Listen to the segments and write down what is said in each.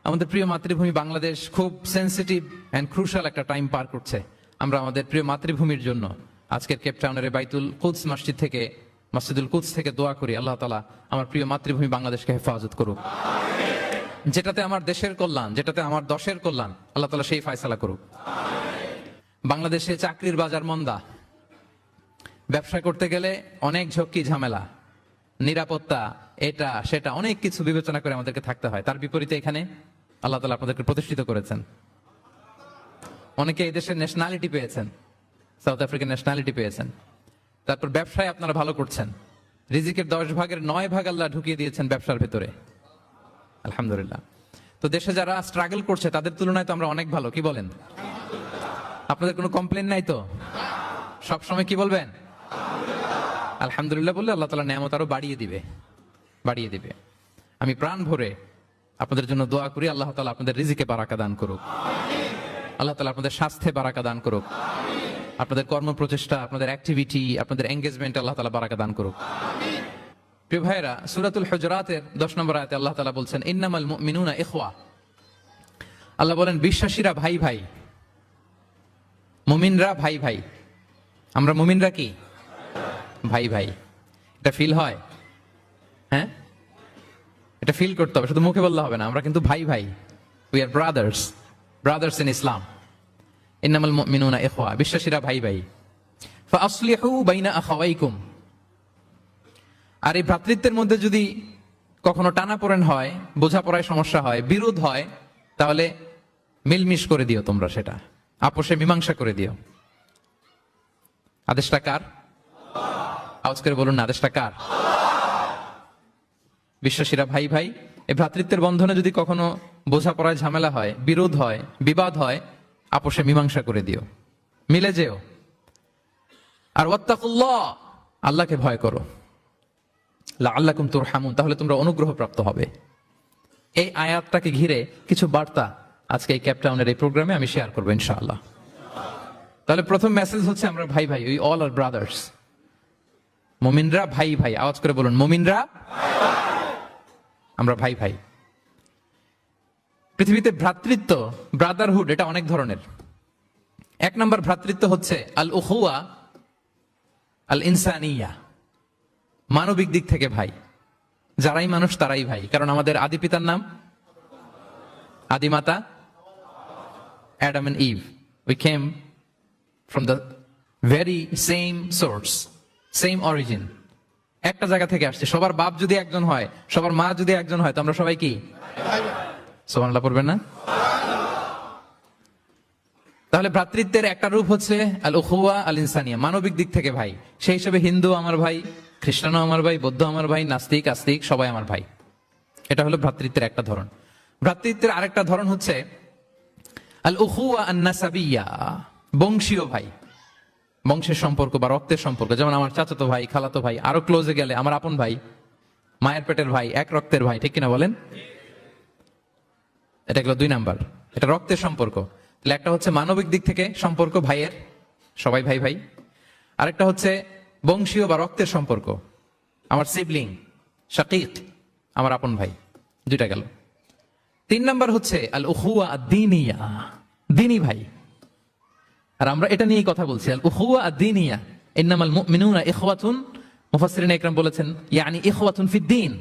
আমাদের প্রিয় মাতৃভূমি বাংলাদেশ খুব সেন্সিটিভ এন্ড ক্রুশাল একটা টাইম পার করছে। আমরা আমাদের প্রিয় মাতৃভূমির জন্য আজকের কেপটাউনের বাইতুল কুদস মসজিদ থেকে, মসজিদুল কুদস থেকে দোয়া করি, আল্লাহ তাআলা আমার প্রিয় মাতৃভূমি বাংলাদেশকে হেফাজত করুক। যেটাতে আমার দেশের কল্যাণ, যেটাতে আমার দশের কল্যাণ, আল্লাহ তাআলা সেই ফয়সালা করুক। বাংলাদেশে চাকরির বাজার মন্দা, ব্যবসা করতে গেলে অনেক ঝক্কি ঝামেলা, নিরাপত্তা, এটা সেটা অনেক কিছু বিবেচনা করে আমাদেরকে থাকতে হয়। তার বিপরীতে এখানে আল্লাহ তাআলা আপনাদেরকে প্রতিষ্ঠিত করেছেন। অনেকে এই দেশের ন্যাশনালিটি পেয়েছেন, সাউথ আফ্রিকান ন্যাশনালিটি পেয়েছেন। তারপর ব্যবসায় আপনারা ভালো করছেন, রিজিকের 10 ভাগের 9 ভাগ আল্লাহ ঢুকিয়ে দিয়েছেন ব্যবসার ভেতরে, আলহামদুলিল্লাহ। তো দেশে যারা স্ট্রাগল করছে তাদের তুলনায় তো আমরা অনেক ভালো, কি বলেন? আপনাদের কোনো কমপ্লেন নাই তো? সবসময় কি বলবেন? আলহামদুলিল্লাহ বললে আল্লাহ তাআলা নিয়ামত আরো বাড়িয়ে দিবে। আমি প্রাণ ভরে আপনাদের জন্য দোয়া করি, আল্লাহ তাআলা আপনাদের রিজিকে বারাকা দান করুক, আল্লাহ তাআলা আপনাদের স্বাস্থ্যে বারাকা দান করুক, আপনাদের কর্ম প্রচেষ্টা, আপনাদের অ্যাক্টিভিটি, আপনাদের এঙ্গেজমেন্ট আল্লাহ তাআলা বারাকা দান করুক। প্রিয় ভাইরা, সূরাতুল হুজুরাতের 10 নম্বর আয়াতে আল্লাহ তাআলা বলছেন, ইন্নামাল মুমিনুনা ইখওয়া। আল্লাহ বলেন বিশ্বাসীরা ভাই ভাই, মুমিনরা ভাই ভাই। আমরা মুমিনরা কি? ভাই ভাই। এটা ফিল হয়? হ্যাঁ, এটা ফিল করতে হবে, শুধু মুখে বললে হবে না। আমরা কিন্তু ভাই ভাই, উই আর ব্রাদার্স ইন ইসলাম। ইন্নামাল মুমিনুনা ইখওয়া, বিশ্বাসীরা ভাই ভাই। ফাআসলিহু বাইনা আখাওয়াইকুম। আর এই ভ্রাতৃত্বের মধ্যে যদি কখনো টানাপোড়েন হয়, বোঝাপড়ায় সমস্যা হয়, বিরোধ হয়, তাহলে মিলমিশ করে দিও, তোমরা সেটা আপোষে মীমাংসা করে দিও। আদেশটা কার? আওয়াজ করে বলুন না, আদেশটা কার? বিশ্বাসীরা ভাই ভাই। এই ভ্রাতৃত্বের বন্ধনে যদি কখনো বোঝাপড়ায় ঝামেলা হয়, বিরোধ হয়, বিবাদ হয়, আপোষে মীমাংসা করে দিও, মিলে যেও। আর ওয়াত্তাকুল্লাহ, আল্লাহকে ভয় করো, লাআল্লাকুম তুরহামুন, তাহলে তোমরা অনুগ্রহ প্রাপ্ত হবে। এই আয়াতটাকে ঘিরে কিছু বার্তা আজকে এই কেপটাউনের এই প্রোগ্রামে আমি শেয়ার করবো ইনশাআল্লাহ। তাহলে প্রথম মেসেজ হচ্ছে আমরা ভাই ভাই, উই অল আর ব্রাদার্স। মুমিনরা ভাই ভাই, আওয়াজ করে বলুন, মুমিনরা আমরা ভাই ভাই। পৃথিবীতে ভ্রাতৃত্ব, ব্রাদারহুড, এটা অনেক ধরনের। 1 নম্বর ভ্রাতৃত্ব হচ্ছে আল উখুয়া আল ইনসানিয়া, মানবিক দিক থেকে ভাই। যারাই মানুষ তারাই ভাই, কারণ আমাদের আদি পিতার নাম, আদি মাতা Adam and Eve. We came from the very same source, same origin. একটা জায়গা থেকে আসছে। সবার বাপ যদি একজন হয়, সবার মা যদি একজন হয়, তো আমরা সবাই কি? সুবহানাল্লাহ পড়বেন না? তাহলে ভ্রাতৃত্বের একটা রূপ হচ্ছে আল উখুয়া আল ইনসানিয়া, মানবিক দিক থেকে ভাই। সেই হিসেবে হিন্দু আমার ভাই, খ্রিস্টানও আমার ভাই, বৌদ্ধ আমার ভাই, নাস্তিক আস্তিক সবাই আমার ভাই। এটা হলো ভ্রাতৃত্বের একটা ধরন। ভ্রাতৃত্বের আরেকটা ধরন হচ্ছে আল উখুয়া আন নাসাবিয়া, বংশীয় ভাই, বংশের সম্পর্ক বা রক্তের সম্পর্ক। যেমন আমার চাচাতো ভাই, খালাতো ভাই, আরো ক্লোজে গেলে আমার আপন ভাই, মায়ের পেটের ভাই, এক রক্তের ভাই, ঠিক কিনা বলেন? এটা গেল 2 নাম্বার, এটা রক্তের সম্পর্ক। তাহলে একটা হচ্ছে মানবিক দিক থেকে সম্পর্ক ভাইয়ের, সবাই ভাই ভাই। আরেকটা হচ্ছে বংশীয় বা রক্তের সম্পর্ক, আমার সিবলিং, শাকিক, আমার আপন ভাই। 2টা গেল। 3 নাম্বার হচ্ছে আল উখুয়া আদ-দীনিয়া, দ্বীনি ভাই। আর আমরা এটা নিয়েই কথা বলছি, আল উখুয়া আদ-দীনিয়া। ইন্নামাল মুমিনুনা ইখওয়াতুন, মুফাসসিরিন ইকরাম বলেছেন ইয়ানি ইখওয়াতুন ফিদ-দীন।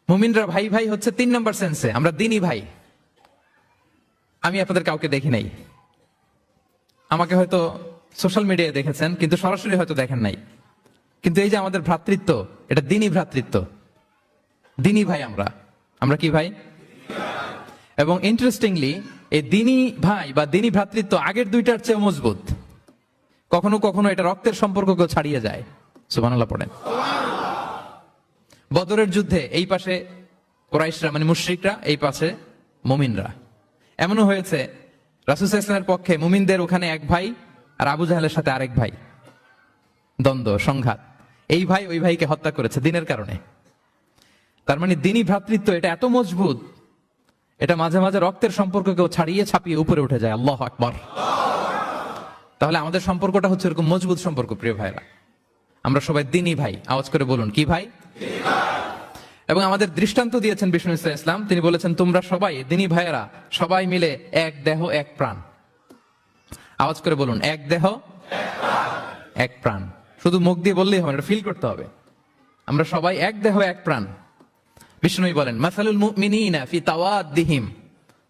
মুমিনরা ভাই ভাই হচ্ছে 3 নাম্বার সেন্সে, আমরা দ্বীনি ভাই। আমি আপনাদের কাউকে দেখি নাই, আমাকে হয়তো সোশ্যাল মিডিয়ায় দেখেছেন, কিন্তু সরাসরি হয়তো দেখেন নাই। কিন্তু এই যে আমাদের ভ্রাতৃত্ব, এটা দ্বীনি ভ্রাতৃত্ব, দ্বীনি ভাই। আমরা কি ভাই? এবং ইন্টারেস্টিংলি এই দ্বীনি ভাই বা দ্বীনি ভ্রাতৃত্ব আগের 2টার চেয়ে মজবুত। কখনো কখনো এটা রক্তের সম্পর্ককেও ছাড়িয়ে যায়। সুবহানাল্লাহ পড়েন। বদরের যুদ্ধে এই পাশে কুরাইশরা মানে মুশরিকরা, এই পাশে মুমিনরা। এমনও হয়েছে রাসূল সাল্লাল্লাহু আলাইহি ওয়াসাল্লামের পক্ষে মুমিনদের ওখানে এক ভাই, আর আবু জাহেলের সাথে আরেক ভাই, দ্বন্দ্ব, সংঘাত। এই ভাই ওই ভাইকে হত্যা করেছে দ্বীনের কারণে। তার মানে দ্বীনি ভ্রাতৃত্ব এটা এত মজবুত, এটা মাঝে মাঝে রক্তের সম্পর্ককেও ছাড়িয়ে ছাপিয়ে উপরে উঠে যায়। আল্লাহু আকবার। তাহলে আমাদের সম্পর্কটা হচ্ছে এরকম মজবুত সম্পর্ক। প্রিয় ভাইরা, আমরা সবাই দ্বীনি ভাই। আওয়াজ করে বলুন, কি ভাই? এবং আমাদের দৃষ্টান্ত দিয়েছেন বিষ্ণু ইসলাম। তিনি বলেছেন, তোমরা সবাই দিনী ভাইয়েরা সবাই মিলে এক দেহ এক প্রাণ। আওয়াজ করে বলুন, এক দেহ এক প্রাণ। শুধু মুখ দিয়ে বললেই হবে, এটা ফিল করতে হবে। আমরা সবাই এক দেহ এক প্রাণ। বিষ্ণু বলেন, মাসালুল মুমিনিনা ফি তাওয়াদ্দিহিম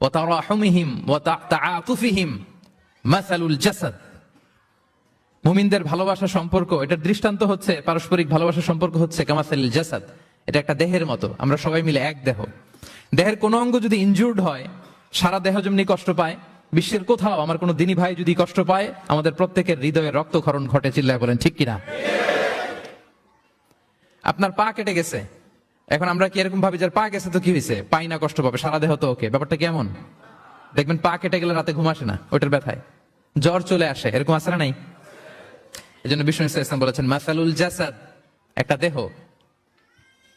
ওয়া তারাহুমিহিম ওয়া তাআতুফিহিম মাসালুল জাসাদ। মুমিনদের ভালোবাসা সম্পর্ক, এটার দৃষ্টান্ত হচ্ছে, পারস্পরিক ভালোবাসার সম্পর্ক হচ্ছে কামাসালিল জাসাদ। এটা একটা দেহের মতো, আমরা সবাই মিলে এক দেহ। দেহের কোনো অঙ্গ যদি ইনজুর্ড হয়, সারা দেহ যেমনি কষ্ট পায়, বিশ্বের কোথাও আমার কোনো দিনী ভাই যদি কষ্ট পায়, আমাদের প্রত্যেকের হৃদয়ে রক্তক্ষরণ ঘটে। চিল্লায় বলেন ঠিক কিনা? আপনার পা কেটে গেছে, এখন আমরা কি এরকম ভাবি, যার পা গেছে তো কি হয়েছে, পাই না, কষ্ট পাবে, সারা দেহ তো ওকে। ব্যাপারটা কেমন? দেখবেন পা কেটে গেলে রাতে ঘুম আসে না ওইটার ব্যথায়, জ্বর চলে আসে, এরকম আসে না নাই? এই জন্য বিষ্ণু ইসলাম বলেছেন, মাসালুল জাসাদ, একটা দেহ,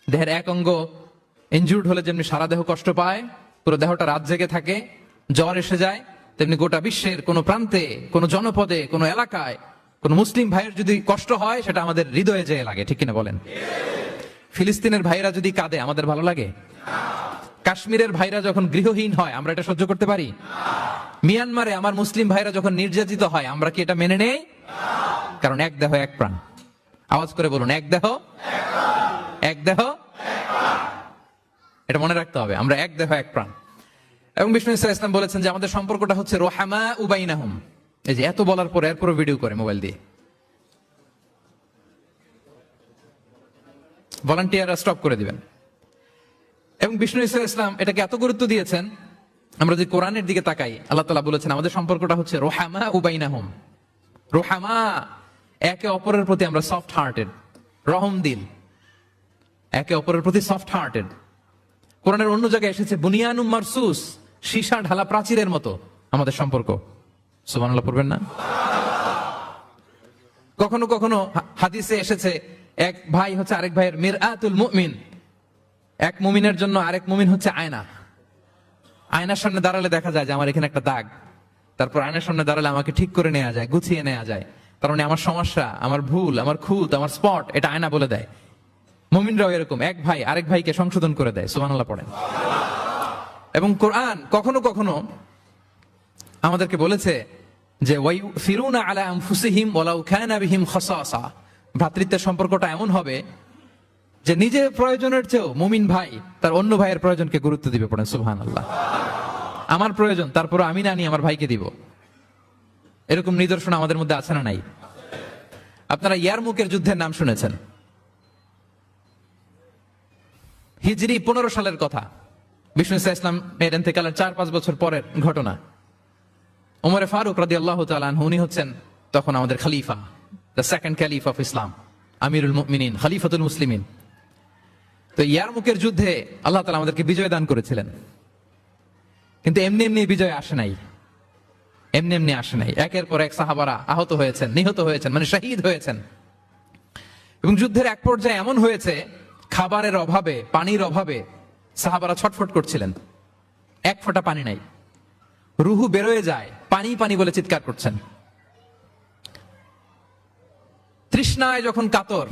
দেহের এক অঙ্গ ইনজুর্ড হলে যেমনি সারা দেহ কষ্ট পায়, পুরো দেহটা রাত জেগে থাকে, জ্বর এসে যায়, তেমনি গোটা বিশ্বের কোন প্রান্তে, কোন জনপদে, কোন এলাকায় কোন মুসলিম ভাইয়ের যদি কষ্ট হয়, সেটা আমাদের হৃদয়ে যেয়ে লাগে। ঠিক কিনা বলেন? ফিলিস্তিনের ভাইরা যদি কাঁদে, আমাদের ভালো লাগে? কাশ্মীরের ভাইরা যখন গৃহহীন হয়, আমরা এটা সহ্য করতে পারি? মিয়ানমারে আমার মুসলিম ভাইরা যখন নির্যাতিত হয়, আমরা কি এটা মেনে নেই? কারণ এক দেহ এক প্রাণ। আওয়াজ করে বলুন, এক দেহ এক দেহ। এটা মনে রাখতে হবে, আমরা এক দেহ এক প্রাণ। এবং বিষ্ণু ইসলাম বলেছেন যে আমাদের সম্পর্কটা হচ্ছে রোহামা উবাইনাহুম। এই যে এত বলার পরে এরপর ভিডিও করে মোবাইল দিয়ে, ভলান্টিয়াররা স্টপ করে দিবেন। এবং বিষ্ণু ইসলাম এটাকে এত গুরুত্ব দিয়েছেন, আমরা যদি কোরআনের দিকে তাকাই, আল্লাহ তাআলা বলেছেন আমাদের সম্পর্কটা হচ্ছে রোহামা উবাইনাহুম। রোহামা, একে অপরের প্রতি আমরা সফট হার্টেড, রহম দিল, একে অপরের প্রতি সফট হার্টেড। কোরআনের অন্য জায়গায় এসেছে বুনিয়ানুম মারসুস, সীসা ঢালা প্রাচীরের মতো আমাদের সম্পর্ক। সুবহানাল্লাহ পড়বেন না? কখনো কখনো হাদিসে এসেছে, এক ভাই হচ্ছে আরেক ভাইয়ের মিরআতুল মুমিন। এক মুমিনের জন্য আরেক মুমিন হচ্ছে আয়না। আয়নার সামনে দাঁড়ালে দেখা যায় যে আমার এখানে একটা দাগ, তারপর আয়নার সামনে দাঁড়ালে আমাকে ঠিক করে নেওয়া যায়, গুছিয়ে নেওয়া যায়। তার মানে আমার সমস্যা, আমার ভুল, আমার খুঁত, আমার স্পট, এটা আয়না বলে দেয়। মুমিনরাও এরকম, এক ভাই আরেক ভাইকে সংশোধন করে দেয়। সুবহানাল্লাহ পড়েন। এবং কোরআন কখনো কখনো আমাদেরকে বলেছে যে ওয়ায়ুসিরুনা আলা আনফুসিহিম ওয়ালাউ কানা বিহিম খাসাসা। ভ্রাতৃত্বের সম্পর্কটা এমন হবে যে নিজের প্রয়োজনের চেয়েও মুমিন ভাই তার অন্য ভাইয়ের প্রয়োজনকে গুরুত্ব দিবে। পড়েন সুবহানাল্লাহ। আমার প্রয়োজন, তারপর আমি না নিয়ে আমার ভাইকে দিব। এরকম নিদর্শন আমাদের মধ্যে আছে না নাই? আপনারা ইয়ারমুকের যুদ্ধের নাম শুনেছেন। হিজরি 15 সালের কথা, বিষ্ণু ইসলাম এর ইন্তেকালের 4-5 বছর পরের ঘটনা। ওমরে ফারুক রাদিয়াল্লাহু তাআলা আনহু, উনি হচ্ছেন তখন আমাদের খলিফা, the second caliph of Islam, আমিরুল মুমিনিন, খলিফাতুল মুসলিমিন। তো ইয়ারমুকের যুদ্ধে আল্লাহ তাআলা আমাদেরকে বিজয় দান করেছিলেন। কিন্তু এমনি এমনি বিজয় আসে নাই, এমনি এমনি আসে নাই। একের পর এক সাহাবারা আহত হয়েছেন, নিহত হয়েছেন, মানে শহীদ হয়েছেন। এবং যুদ্ধের এক পর্যায়ে এমন হয়েছে, খাবারের অভাবে, পানির অভাবে সাহাবারা ছটফট করছিলেন, এক ফোঁটা পানি নাই, রুহু বেরোয় যায়, পানি পানি বলে চিৎকার করছেন। তৃষ্ণায় যখন কাতর,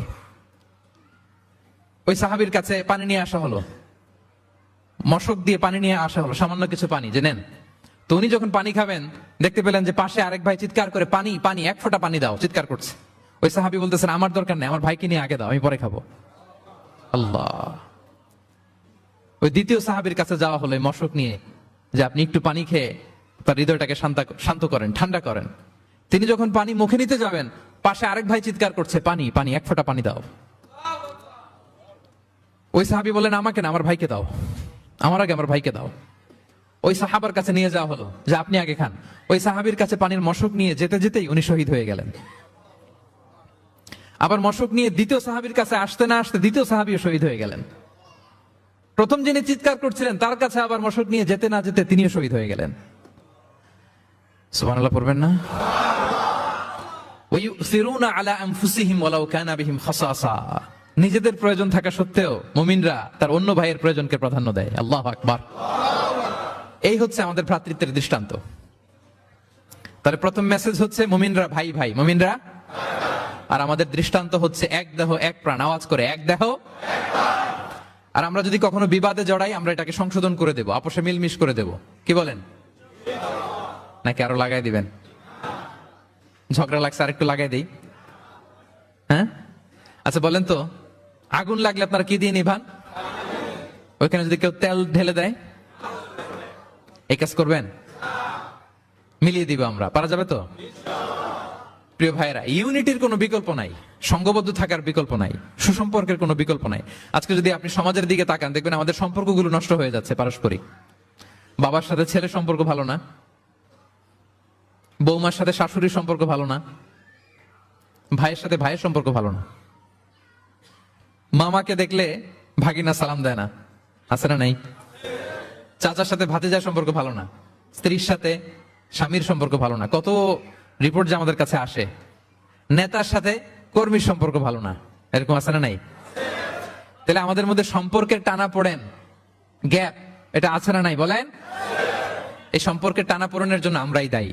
ওই সাহাবীর কাছে পানি নিয়ে আসা হলো, মশক দিয়ে পানি নিয়ে আসা হলো, সামান্য কিছু পানি যে নেন। তো উনি যখন পানি খাবেন, দেখতে পেলেন যে পাশে আরেক ভাই চিৎকার করে, পানি পানি, এক ফোঁটা পানি দাও, চিৎকার করছে। ওই সাহাবী বলতেছেন, আমার দরকার নেই, আমার ভাইকে নিয়ে আগে দাও, আমি পরে খাবো। আল্লাহ। ওই দ্বিতীয় সাহাবীর কাছে যাওয়া হলো মশক নিয়ে, যে আপনি একটু পানি খেয়ে তার হৃদয়টাকে শান্ত করেন, ঠান্ডা করেন। তিনি যখন পানি মুখে নিতে যাবেন, পাশে আরেক ভাই চিৎকার করছে, পানি পানি, এক ফোঁটা পানি দাও। ওই সাহাবী বলেন, আমাকে না, আমার ভাইকে দাও, আমার আগে আমার ভাইকে দাও। ওই সাহাবার কাছে নিয়ে যাওয়া হলো যে আপনি আগে খান। ওই সাহাবীর কাছে পানির মশক নিয়ে যেতে যেতেই উনি শহীদ হয়ে গেলেন। আবার মশক নিয়ে দ্বিতীয় সাহাবীর কাছে আসতে না আসতে দ্বিতীয় সাহাবীও শহীদ হয়ে গেলেন। প্রথম যিনি চিৎকার করছিলেন তার কাছে আবার মশক নিয়ে যেতে না যেতে তিনিও শহীদ হয়ে গেলেন। সুবহানাল্লাহ পড়বেন না? ওয়ায়ুসিরুনা আলা আনফুসিহিম ওয়ালাউ কানা বিহিম খাসাসা। নিজেদের প্রয়োজন থাকা সত্ত্বেও মুমিনরা তার অন্য ভাইয়ের প্রয়োজনকে প্রাধান্য দেয়। আল্লাহু আকবার। এই হচ্ছে আমাদের ভ্রাতৃত্বের দৃষ্টান্ত। তাহলে প্রথম মেসেজ হচ্ছে মুমিনরা ভাই ভাই, মুমিনরা, আর আমাদের দৃষ্টান্ত হচ্ছে এক দেহ এক প্রাণ। আওয়াজ করে, এক দেহ। আর আমরা যদি কখনো বিবাদে জড়াই, আমরা এটাকে সংশোধন করে দেব, আপোষে মিলমিশ করে দেব। কি বলেন? নাকি আরো লাগাই দিবেন? ঝগড়া লাগছে, আর একটু লাগাই দিই। হ্যাঁ, আচ্ছা বলেন তো, আগুন লাগলে আপনারা কি দিয়ে নিভান? ওইখানে যদি কেউ তেল ঢেলে দেয়, এই কাজ করবেন? মিলিয়ে দিব আমরা, পারা যাবে তো? প্রিয় ভাইরা, ইউনিটির কোনো বিকল্প নাই, সংঘবদ্ধ থাকার বিকল্প নাই, সুসম্পর্কের কোনো বিকল্প নাই। আজকে যদি আপনি সমাজের দিকে তাকান, দেখবেন আমাদের সম্পর্কগুলো নষ্ট হয়ে যাচ্ছে পারস্পরিক। বাবার সাথে ছেলের সম্পর্ক ভালো না, বৌমার সাথে শাশুড়ির সম্পর্ক ভালো না, ভাইয়ের সাথে ভাইয়ের সম্পর্ক ভালো না, মামাকে দেখলে ভাগিনা সালাম দেয় না, আছে না নাই? চাচার সাথে ভাতিজার সম্পর্ক ভালো না, স্ত্রীর সাথে স্বামীর সম্পর্ক ভালো না। কত রিপোর্ট যে আমাদের কাছে আসে, নেতার সাথে কর্মীর সম্পর্ক ভালো না, এরকম আছে না নাই? তাহলে আমাদের মধ্যে সম্পর্কের টানা পড়েন, গ্যাপ, এটা আছে না নাই বলেন? এই সম্পর্কের টানা পড়েনের জন্য আমরাই দায়ী।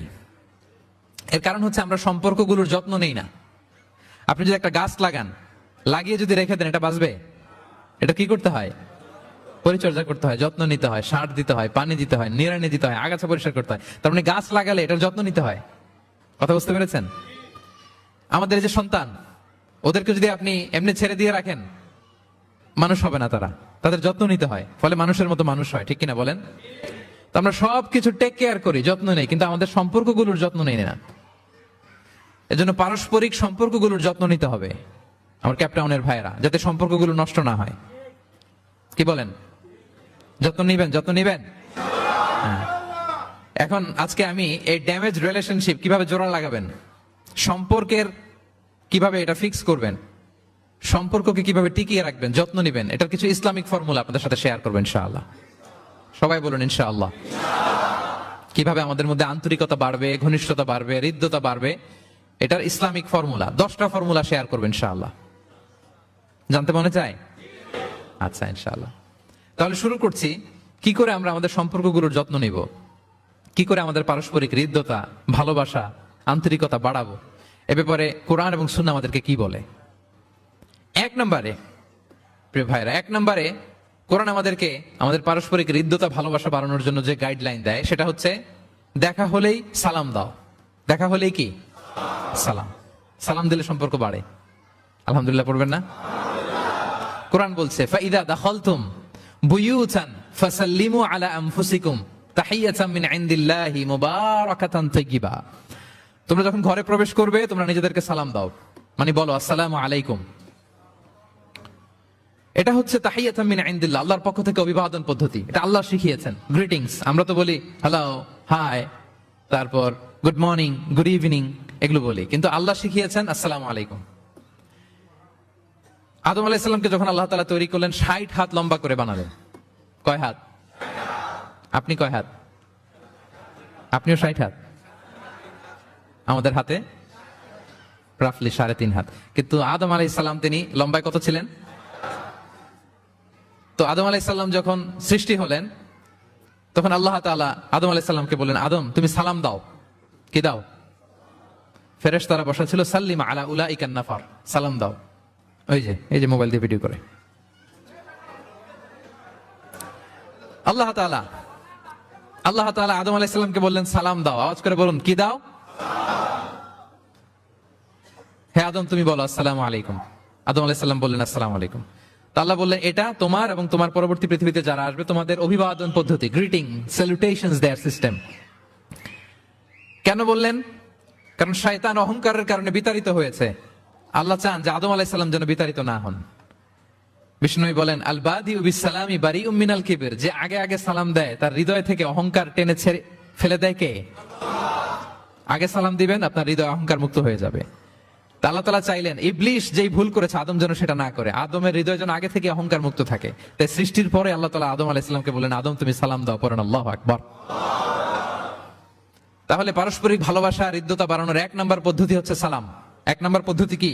এর কারণ হচ্ছে আমরা সম্পর্কগুলোর যত্ন নেই না। আপনি যদি একটা গাছ লাগান, লাগিয়ে যদি রেখে দেন, এটা বাঁচবে? এটা কি করতে হয়? পরিচর্যা করতে হয়, যত্ন নিতে হয়, সার দিতে হয়, পানি দিতে হয়, নিড়ানি দিতে হয়, আগাছা পরিষ্কার করতে হয়। তার মানে গাছ লাগালে এটার যত্ন নিতে হয়। কথা বুঝতে পেরেছেন? আমাদের এই যে সন্তান, ওদেরকে যদি আপনি এমনি ছেড়ে দিয়ে রাখেন, মানুষ হবে না তারা, তাদের যত্ন নিতে হয়, ফলে মানুষের মতো মানুষ হয়। ঠিক কিনা বলেন? তো আমরা সবকিছু টেক কেয়ার করি, যত্ন নেই, কিন্তু আমাদের সম্পর্কগুলোর যত্ন নেই না। এজন্য পারস্পরিক সম্পর্কগুলোর যত্ন নিতে হবে আমার ক্যাপটাউনের ভাইয়েরা, যাতে সম্পর্কগুলো নষ্ট না হয়। কি বলেন? যত্ন নিবেন, যত্ন নিবেন। হ্যাঁ। এখন আজকে আমি এই ড্যামেজ রিলেশনশিপ কিভাবে জোড়া লাগাবেন, সম্পর্কের কিভাবে এটা ফিক্স করবেন, সম্পর্ককে কিভাবে টিকিয়ে রাখবেন, যত্ন নিবেন, এটার কিছু ইসলামিক ফর্মুলা আপনাদের সাথে শেয়ার করবেন ইনশাআল্লাহ। সবাই বলুন ইনশাআল্লাহ। কিভাবে আমাদের মধ্যে আন্তরিকতা বাড়বে, ঘনিষ্ঠতা বাড়বে, হৃদ্যতা বাড়বে, এটার ইসলামিক ফর্মুলা 10টা ফর্মুলা শেয়ার করবেন ইনশাআল্লাহ। জানতে মনে চায়? আচ্ছা ইনশাআল্লাহ। তাহলে শুরু করছি, কি করে আমরা আমাদের সম্পর্কগুলোর যত্ন নিব, কি করে আমাদের পারস্পরিক হৃদ্যতা, ভালোবাসা, আন্তরিকতা বাড়াবো, এ ব্যাপারে কোরআন এবং সুন্নাহ আমাদেরকে কি বলে। এক নম্বরে, প্রিয় ভাইরা, এক নম্বরে কোরআন আমাদেরকে আমাদের পারস্পরিক হৃদ্যতা, ভালোবাসা বাড়ানোর জন্য যে গাইডলাইন দেয়, সেটা হচ্ছে দেখা হলেই সালাম দাও। দেখা হলেই কি? সালাম। সালাম দিলে সম্পর্ক বাড়ে। আলহামদুলিল্লাহ পড়বেন না? কোরআন বলছে, ফাইদা দাখালতুম বুয়ুতান ফাসাল্লিমু আলা আনফুসিকুম তাহিয়াতাম মিন ইনদিল্লাহি মুবারাকাতান তাইয়্যিবা। তোমরা যখন ঘরে প্রবেশ করবে, তোমরা নিজেদেরকে সালাম দাও, মানে বলো আসসালামু আলাইকুম। এটা হচ্ছে তাহিয়াতাম মিন ইনদিল্লাহ, আল্লাহর পক্ষ থেকে অভিবাদন পদ্ধতি। এটা আল্লাহ শিখিয়েছেন। গ্রিটিংস, আমরা তো বলি হ্যালো, হাই, তারপর গুড মর্নিং, গুড ইভিনিং, এগুলো বলি, কিন্তু আল্লাহ শিখিয়েছেন আসসালামু আলাইকুম। আদম আলাইহিস সালামকে যখন আল্লাহ তাআলা তৈরি করলেন, 60 হাত লম্বা করে বানালেন। কয় হাত? আপনি কয় হাত? আপনিও 60 হাত। আমাদের হাতে রাফলি 3.5 হাত। কিন্তু আদম আলাইহিস সালাম তিনি লম্বায় কত ছিলেন? তো আদম আলাইহিস সালাম যখন সৃষ্টি হলেন, তখন আল্লাহ তাআলা আদম আলাইহিস সালামকে বললেন, আদম তুমি সালাম দাও। কি দাও? ফেরেশতারা বসা ছিল, সাল্লিম আলা উলাইকান নাফার, সালাম দাও। ওই যে, এই যে মোবাইল দিয়ে ভিডিও করে আল্লাহ তাআলা আদম আলাইহিস সালামকে বললেন সালাম দাও। আওয়াজ করে বলুন, কি দাও? হে আদম তুমি বলো আসসালামু আলাইকুম। আদম আলাইহিস সালাম বললেন আসসালামু আলাইকুম। তো আল্লাহ বললেন, এটা তোমার এবং তোমার পরবর্তী পৃথিবীতে যারা আসবে, তোমাদের অভিবাদন পদ্ধতি, গ্রিটিং, স্যালুটেশনস দেয়ার সিস্টেম। কেন বললেন? কারণ শয়তান অহংকারের কারণে বিতাড়িত হয়েছে। আল্লাহ চান যে আদম আলাইহিস সালাম যেন বিতাড়িত না হন। বিষ্ণু বলেন, আল বাদিউ বিসসালামি বারিউম মিনাল কিবর, যে আগে আগে সালাম দেয় তার হৃদয় থেকে অহংকার টেনে ছেড়ে ফেলে দেয় কে? আগে সালাম দিবেন, আপনার হৃদয় অহংকার মুক্ত হয়ে যাবে। তা আল্লাহ তাআলা চাইলেন ইবলিস যেই ভুল করেছে, আদম যেন সেটা না করে, আদমের হৃদয় যেন আগে থেকে অহংকার মুক্ত থাকে। তাই সৃষ্টির পরে আল্লাহ তাআলা আদম আলাইহিস সালামকে বলেন, আদম তুমি সালাম দাও। পড়েন আল্লাহু আকবার। তাহলে পারস্পরিক ভালোবাসা, হৃদ্যতা বাড়ানোর 1 নম্বর পদ্ধতি হচ্ছে সালাম। 1 নম্বর পদ্ধতি কি?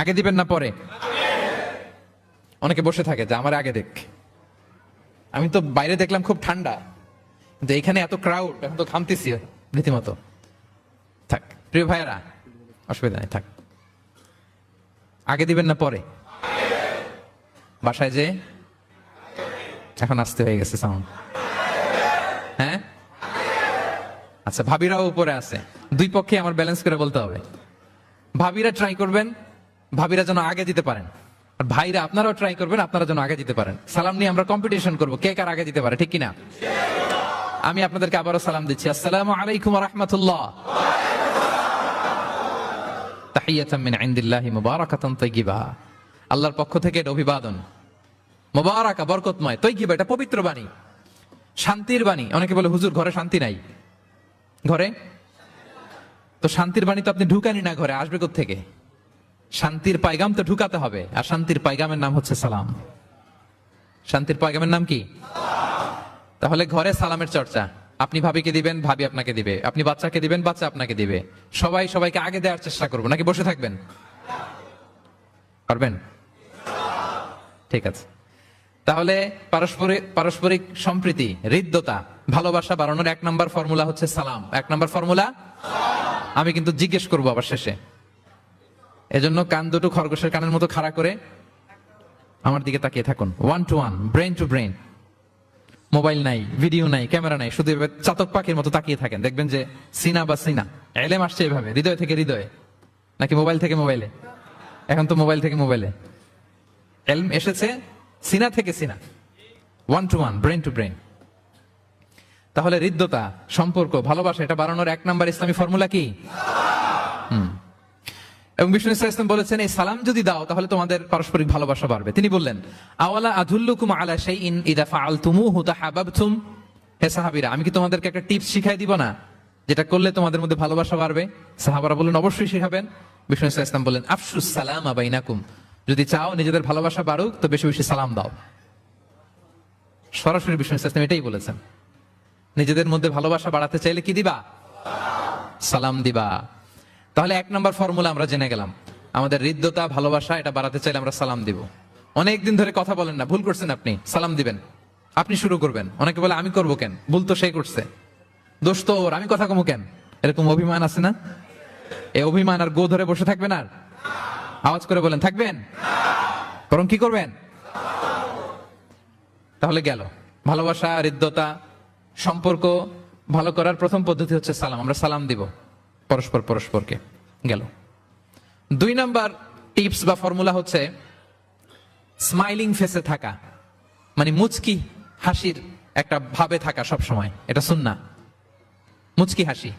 আগে দিবেন না পরে? অনেকে বসে থাকে যে আমার আগে দেখ। আমি তো বাইরে দেখলাম খুব ঠান্ডা, কিন্তু এখানে এত ক্রাউড, এখন তো ঘামতেছি রীতিমতো। থাক প্রিয় ভাইয়েরা, অসুবিধা নেই, থাক। আগে দিবেন না পরে? বাসায় যে এখন আসতে হয়ে গেছে সাউন্ড। হ্যাঁ আচ্ছা, ভাবিরাও উপরে আছে, দুই পক্ষে আমার ব্যালেন্স করে বলতে হবে। ভাবিরা ট্রাই করবেন, ভাবিরা যেন আগে দিতে পারেন, আর ভাইরা আপনারাও ট্রাই করবেন, আপনারা যেন আগে দিতে পারেন। সালাম নিয়ে আমরা কম্পিটিশন করব, কে কার আগে দিতে পারে, ঠিক কিনা? আমি আপনাদেরকে আবারও সালাম দিচ্ছি, আসসালামু আলাইকুম ওয়া রাহমাতুল্লাহ। তাহিয়াতাম মিন ইনদিল্লাহি মুবারাকাতান তাইয়্যিবা, আল্লাহর পক্ষ থেকে এটা অভিবাদন, মুবারাকা বরকতময়, তাইয়্যিবা এটা পবিত্র বাণী, শান্তির বাণী। অনেকে বলে হুজুর ঘরে শান্তি নাই, ঘরে তো শান্তির বাণী তো আপনি ঢুকানি না, ঘরে আসবে কোত্থেকে? শান্তির পায়গাম তো ঢুকাতে হবে, আর শান্তির পায়গামের নাম হচ্ছে সালাম। শান্তির পায়গামের নাম কি? তাহলে ঘরে সালামের চর্চা, আপনি ভাবিকে দিবেন, ভাবি আপনাকে দিবে, আপনি বাচ্চাকে দিবেন, বাচ্চা আপনাকে দিবে, সবাই সবাইকে আগে দেওয়ার চেষ্টা করবো, নাকি বসে থাকবেন? পারবেন? ঠিক আছে, তাহলে পারস্পরিক সম্প্রীতি, হৃদ্যতা, ভালোবাসা বাড়ানোর 1 নম্বর ফর্মুলা হচ্ছে সালাম। 1 নম্বর ফর্মুলা, আমি কিন্তু জিজ্ঞেস করবো আবার শেষে, এজন্য কান দুটো খরগোশের কানের মতো খাড়া করে আমার দিকে তাকিয়ে থাকুন। 1 to 1, brain to brain, mobile নাই, ভিডিও নাই, ক্যামেরা নাই, শুধু এভাবে চাতক পাখির মতো তাকিয়ে থাকেন, দেখবেন যে সিনা বা সিনা এলেম আসছে এভাবে, হৃদয় থেকে হৃদয়ে, নাকি মোবাইল থেকে মোবাইলে? এখন তো মোবাইল থেকে মোবাইলে এলম এসেছে, সিনা থেকে সিনা, 1 to 1, ব্রেন টু ব্রেন। তাহলে হৃদ্যতা, সম্পর্ক, ভালোবাসা এটা বাড়ানোর 1 নম্বর ইসলামী ফর্মুলা কি? এবং বিষ্ণু ইসলাম বলেছেন, এই সালাম যদি দাও তাহলে তোমাদের পারস্পরিক ভালোবাসা বাড়বে। তিনি বললেন, আওয়ালা আদুল্লুকুম আলা শাইইন ইযা ফাআলতুমুহু তাহাব্বাবতুম, হে সাহাবীরা, আমি কি তোমাদেরকে একটা টিপস শিখাই দিব না, যেটা করলে তোমাদের মধ্যে ভালোবাসা বাড়বে? সাহাবারা বললেন, অবশ্যই শিখাবেন। বিষ্ণু ইসলাম বললেন, আফশুস সালামা বাইনাকুম, যদি চাও নিজেদের ভালোবাসা বাড়ুক তো বেশি বেশি সালাম দাও। সরাসরি বিষ্ণু ইসলাম এটাই বলেছেন, নিজেদের মধ্যে ভালোবাসা বাড়াতে চাইলে কি দিবা? সালাম দিবা। তাহলে 1 নম্বর ফর্মুলা আমরা জেনে গেলাম, আমাদের হৃদ্যতা, ভালোবাসা এটা বাড়াতে চাইলে আমরা সালাম দিব। অনেকদিন ধরে কথা বলেন না, ভুল করছেন, আপনি সালাম দিবেন, আপনি শুরু করবেন। অনেকে বলে আমি করবো কেন, ভুল তো সেই করছে, দোষ তো ওর, আমি কথা কমু কেন, এরকম অভিমান আছে না? এই অভিমান আর গো ধরে বসে থাকবেন, আর আওয়াজ করে বলেন থাকবেন, বরং কি করবেন? তাহলে গেল ভালোবাসা, হৃদ্যতা, সম্পর্ক ভালো করার প্রথম পদ্ধতি হচ্ছে সালাম, আমরা সালাম দিব পরস্পরকে। গেল 2 নাম্বার টিপস বা ফর্মুলা হচ্ছে স্মাইলিং ফেসে থাকা, মানে মুচকি হাসির একটা ভাবে থাকা সব সময়, এটা সুন্নাহ। মুচকি হাসি,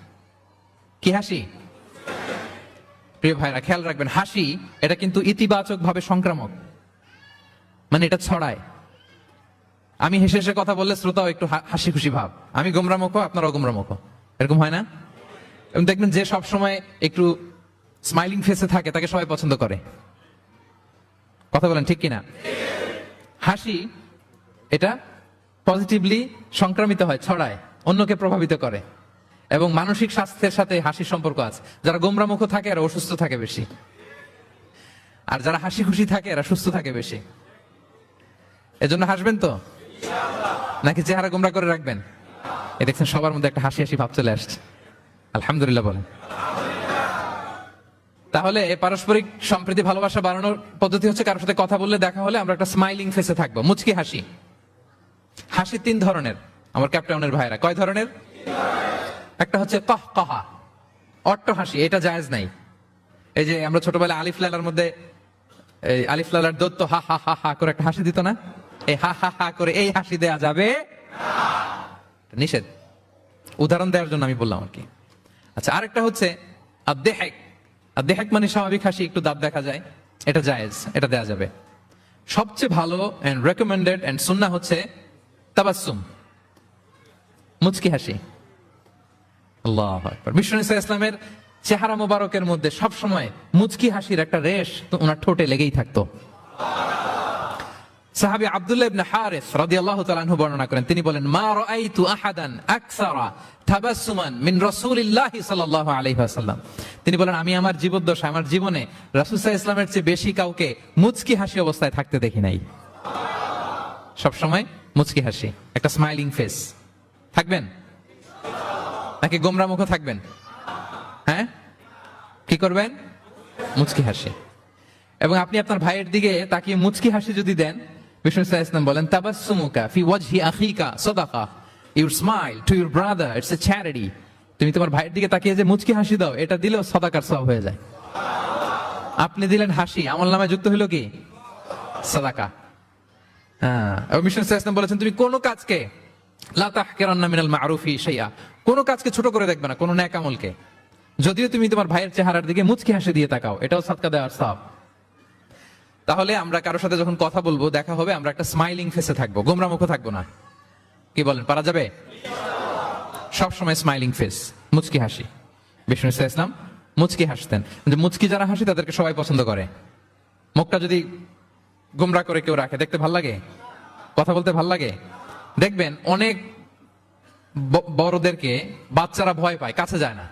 কি হাসি? প্রিয় ভাইরা খেয়াল রাখবেন, হাসি এটা কিন্তু ইতিবাচক ভাবে সংক্রামক, মানে এটা ছড়ায়। আমি হেসে হেসে কথা বললে শ্রোতাও একটু হাসি খুশি ভাব, আমি গোমরামুখ, আপনারাও গোমরামুখ, এরকম হয় না? এবং দেখবেন যে সব সময় একটু স্মাইলিং ফেসে থাকে তাকে সবাই পছন্দ করে। কথা বলেন ঠিক কিনা? হাসি এটা পজিটিভলি সংক্রামিত হয়, ছড়ায়, অন্যকে প্রভাবিত করে, এবং মানসিক স্বাস্থ্যের সাথে হাসির সম্পর্ক আছে। যারা গোমরামুখ থাকে এরা অসুস্থ থাকে বেশি, আর যারা হাসি খুশি থাকে এরা সুস্থ থাকে বেশি। এজন্য হাসবেন তো, নাকি চেহারা গোমরা করে রাখবেন? এ দেখছেন সবার মধ্যে একটা হাসি হাসি ভাব চলে আসছে, আলহামদুলিল্লাহ বলেন। তাহলে পারস্পরিক সম্প্রীতি, ভালোবাসা বাড়ানোর পদ্ধতি হচ্ছে কারোর সাথে কথা বললে, দেখা হলে আমরা একটা স্মাইলিং ফেসে থাকবো, মুচকি হাসি। হাসি 3 ধরনের, আমার ক্যাপটাউনের ভাইরা, কয় ধরনের? একটা হচ্ছে কাহকাহা, অট্ট হাসি, এটা জায়েজ নাই। এই যে আমরা ছোটবেলায় আলিফ লালার মধ্যে, এই আলিফ লালার দত্ত হা হা হা হা করে একটা হাসি দিত না, এই হা হা হা করে এই হাসি দেয়া যাবে না, নিষেধ। উদাহরণ দেওয়ার জন্য আমি বললাম আর কি। আচ্ছা, আরেকটা হচ্ছে আদ-দেহেক। আদ-দেহেক মানে স্বাভাবিক হাসি, একটু দাঁত দেখা যায়, এটা জায়েজ, এটা দেয়া যাবে। সবচেয়ে ভালো এন্ড রেকমেন্ডেড এন্ড সুন্নাহ হচ্ছে তাবাসসুম, মুচকি হাসি। আল্লাহু আকবার। বিষ্ণু ইসলামের চেহারা মোবারকের মধ্যে সব সময় মুচকি হাসির একটা রেশ তো ওনার ঠোঁটে লেগেই থাকতো। সাহাবী আব্দুল্লাহ ইবনে হারিস রাদিয়াল্লাহু তাআলা আনহু বর্ণনা করেন, তিনি বলেন, মা রাআইতু আহাদান আকসারা তাবাসসুমান মিন রাসূলিল্লাহি সাল্লাল্লাহু আলাইহি ওয়াসাল্লাম। তিনি বলেন, আমি আমার জীবদ্দশায়, আমার জীবনে রাসূল সাল্লাল্লাহু আলাইহি ওয়াসাল্লামের চেয়ে বেশি কাউকে মুচকি হাসি অবস্থায় থাকতে দেখি নাই। সব সময় মুচকি হাসি, একটা স্মাইলিং ফেস থাকবেন, নাকি গোমরা মুখ থাকবেন? হ্যাঁ, কি করবেন? মুচকি হাসি। এবং আপনি আপনার ভাইয়ের দিকে তাকিয়ে মুচকি হাসি যদি দেন, বিষ্ণু সাল্লাল্লাহু আলাইহি ওয়াসাল্লাম বলেন, তাবাসসুমুকা ফি ওয়াজহি আখিকা সাদাকা, your smile to your brother it's a charity. তুমি তোমার ভাইয়ের দিকে তাকিয়ে যে মুচকি হাসি দাও, এটা দিলেও সাদাকার সওয়াব হয়ে যায়। আপনি দিলেন হাসি, আমলনামায় যুক্ত হলো কি? সাদাকা। হ্যাঁ, বিষ্ণু সাল্লাল্লাহু আলাইহি ওয়াসাল্লাম বলেছেন, তুমি কোন কাজকে লা তাহকিরান্না মিনাল মারুফি শাইআ, কোন কাজকে ছোট করে দেখবে না, কোন নেক আমলকে। যদিও তুমি তোমার ভাইয়ের চেহারার দিকে মুচকি হাসি দিয়ে তাকাও, এটাও সাদকা দেওয়ার সওয়াব। তাহলে আমরা কারোর সাথে যখন কথা বলবো, দেখা হবে, আমরা একটা স্মাইলিং ফেসে থাকবো, গোমরা মুখে থাকবো না। কি বলেন, পারা যাবে? সব সময় স্মাইলিং ফেস, মুচকি হাসি। বিষ্ণু সাল্লাল্লাহু আলাইহি ওয়াসাল্লাম মুচকি হাসতেন। যে মুচকি যারা হাসি তাদেরকে সবাই পছন্দ করে। মুখটা যদি গোমরা করে কেউ রাখে, দেখতে ভাল লাগে? কথা বলতে ভাল লাগে? দেখবেন অনেক বড়দেরকে বাচ্চারা ভয় পায়, কাছে যায় না।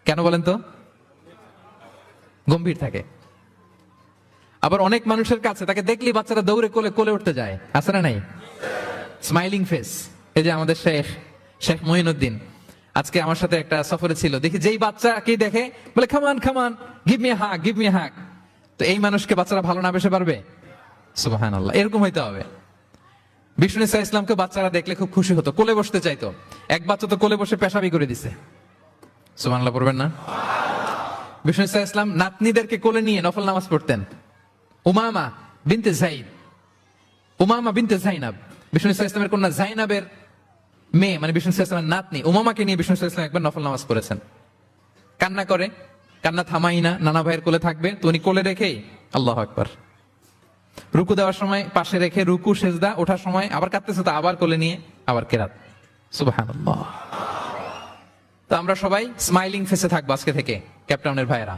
কেন বলেন তো? গম্ভীর থাকে। আবার অনেক মানুষের কাছে তাকে দেখলেই বাচ্চারা দৌড়ে কোলে কোলে উঠতে যায়, আছে না নাই? Smiling face. এই যে আমাদের শেখ মঈনুদ্দিন আজকে আমার সাথে একটা সফরে ছিল, দেখি যেই বাচ্চাকে দেখে বলে come on come on, give me hug, give me hug. তো এই মানুষকে বাচ্চারা ভালো না বেসে পারবে? সুবহানাল্লাহ, এরকম হইতে হবে। বিষ্ণু সাল্লাল্লাহু আলাইহি ওয়াসাল্লামকে বাচ্চারা দেখলে খুব খুশি হতো, কোলে বসতে চাইতো। এক বাচ্চা তো কোলে বসে পেশাবি করে দিছে। সুবহানাল্লাহ পড়বেন না? বিষ্ণু সাল্লাল্লাহু আলাইহি ওয়াসাল্লাম নাতনিদেরকে কোলে নিয়ে নফল নামাজ পড়তেন। উমামা বিনতে যায়েদ, উমামা বিনতে যায়নাব, বিষ্ণু সাল্লাল্লাহু আলাইহি ওয়াসাল্লামের কন্যা যায়নাবের মেয়ে, মানে বিষ্ণু সাল্লাল্লাহু আলাইহি ওয়াসাল্লামের নাতনি উমামাকে নিয়ে বিষ্ণু সাল্লাল্লাহু আলাইহি ওয়াসাল্লাম একবার নফল নামাজ পড়েছেন। কান্না করে, কান্না থামাই না, নানা ভাইয়ের কোলে থাকবে তো উনি কোলে রেখেই আল্লাহু আকবার। রুকু দেওয়ার সময় পাশে রেখে রুকু, সেজদা, ওঠার সময় আবার কাঁদতেছে তো আবার কোলে নিয়ে আবার কেরাত। সুবহানাল্লাহ। তো আমরা সবাই স্মাইলিং ফেসে থাকবো আজকে থেকে, ক্যাপটাউনের ভাইয়েরা।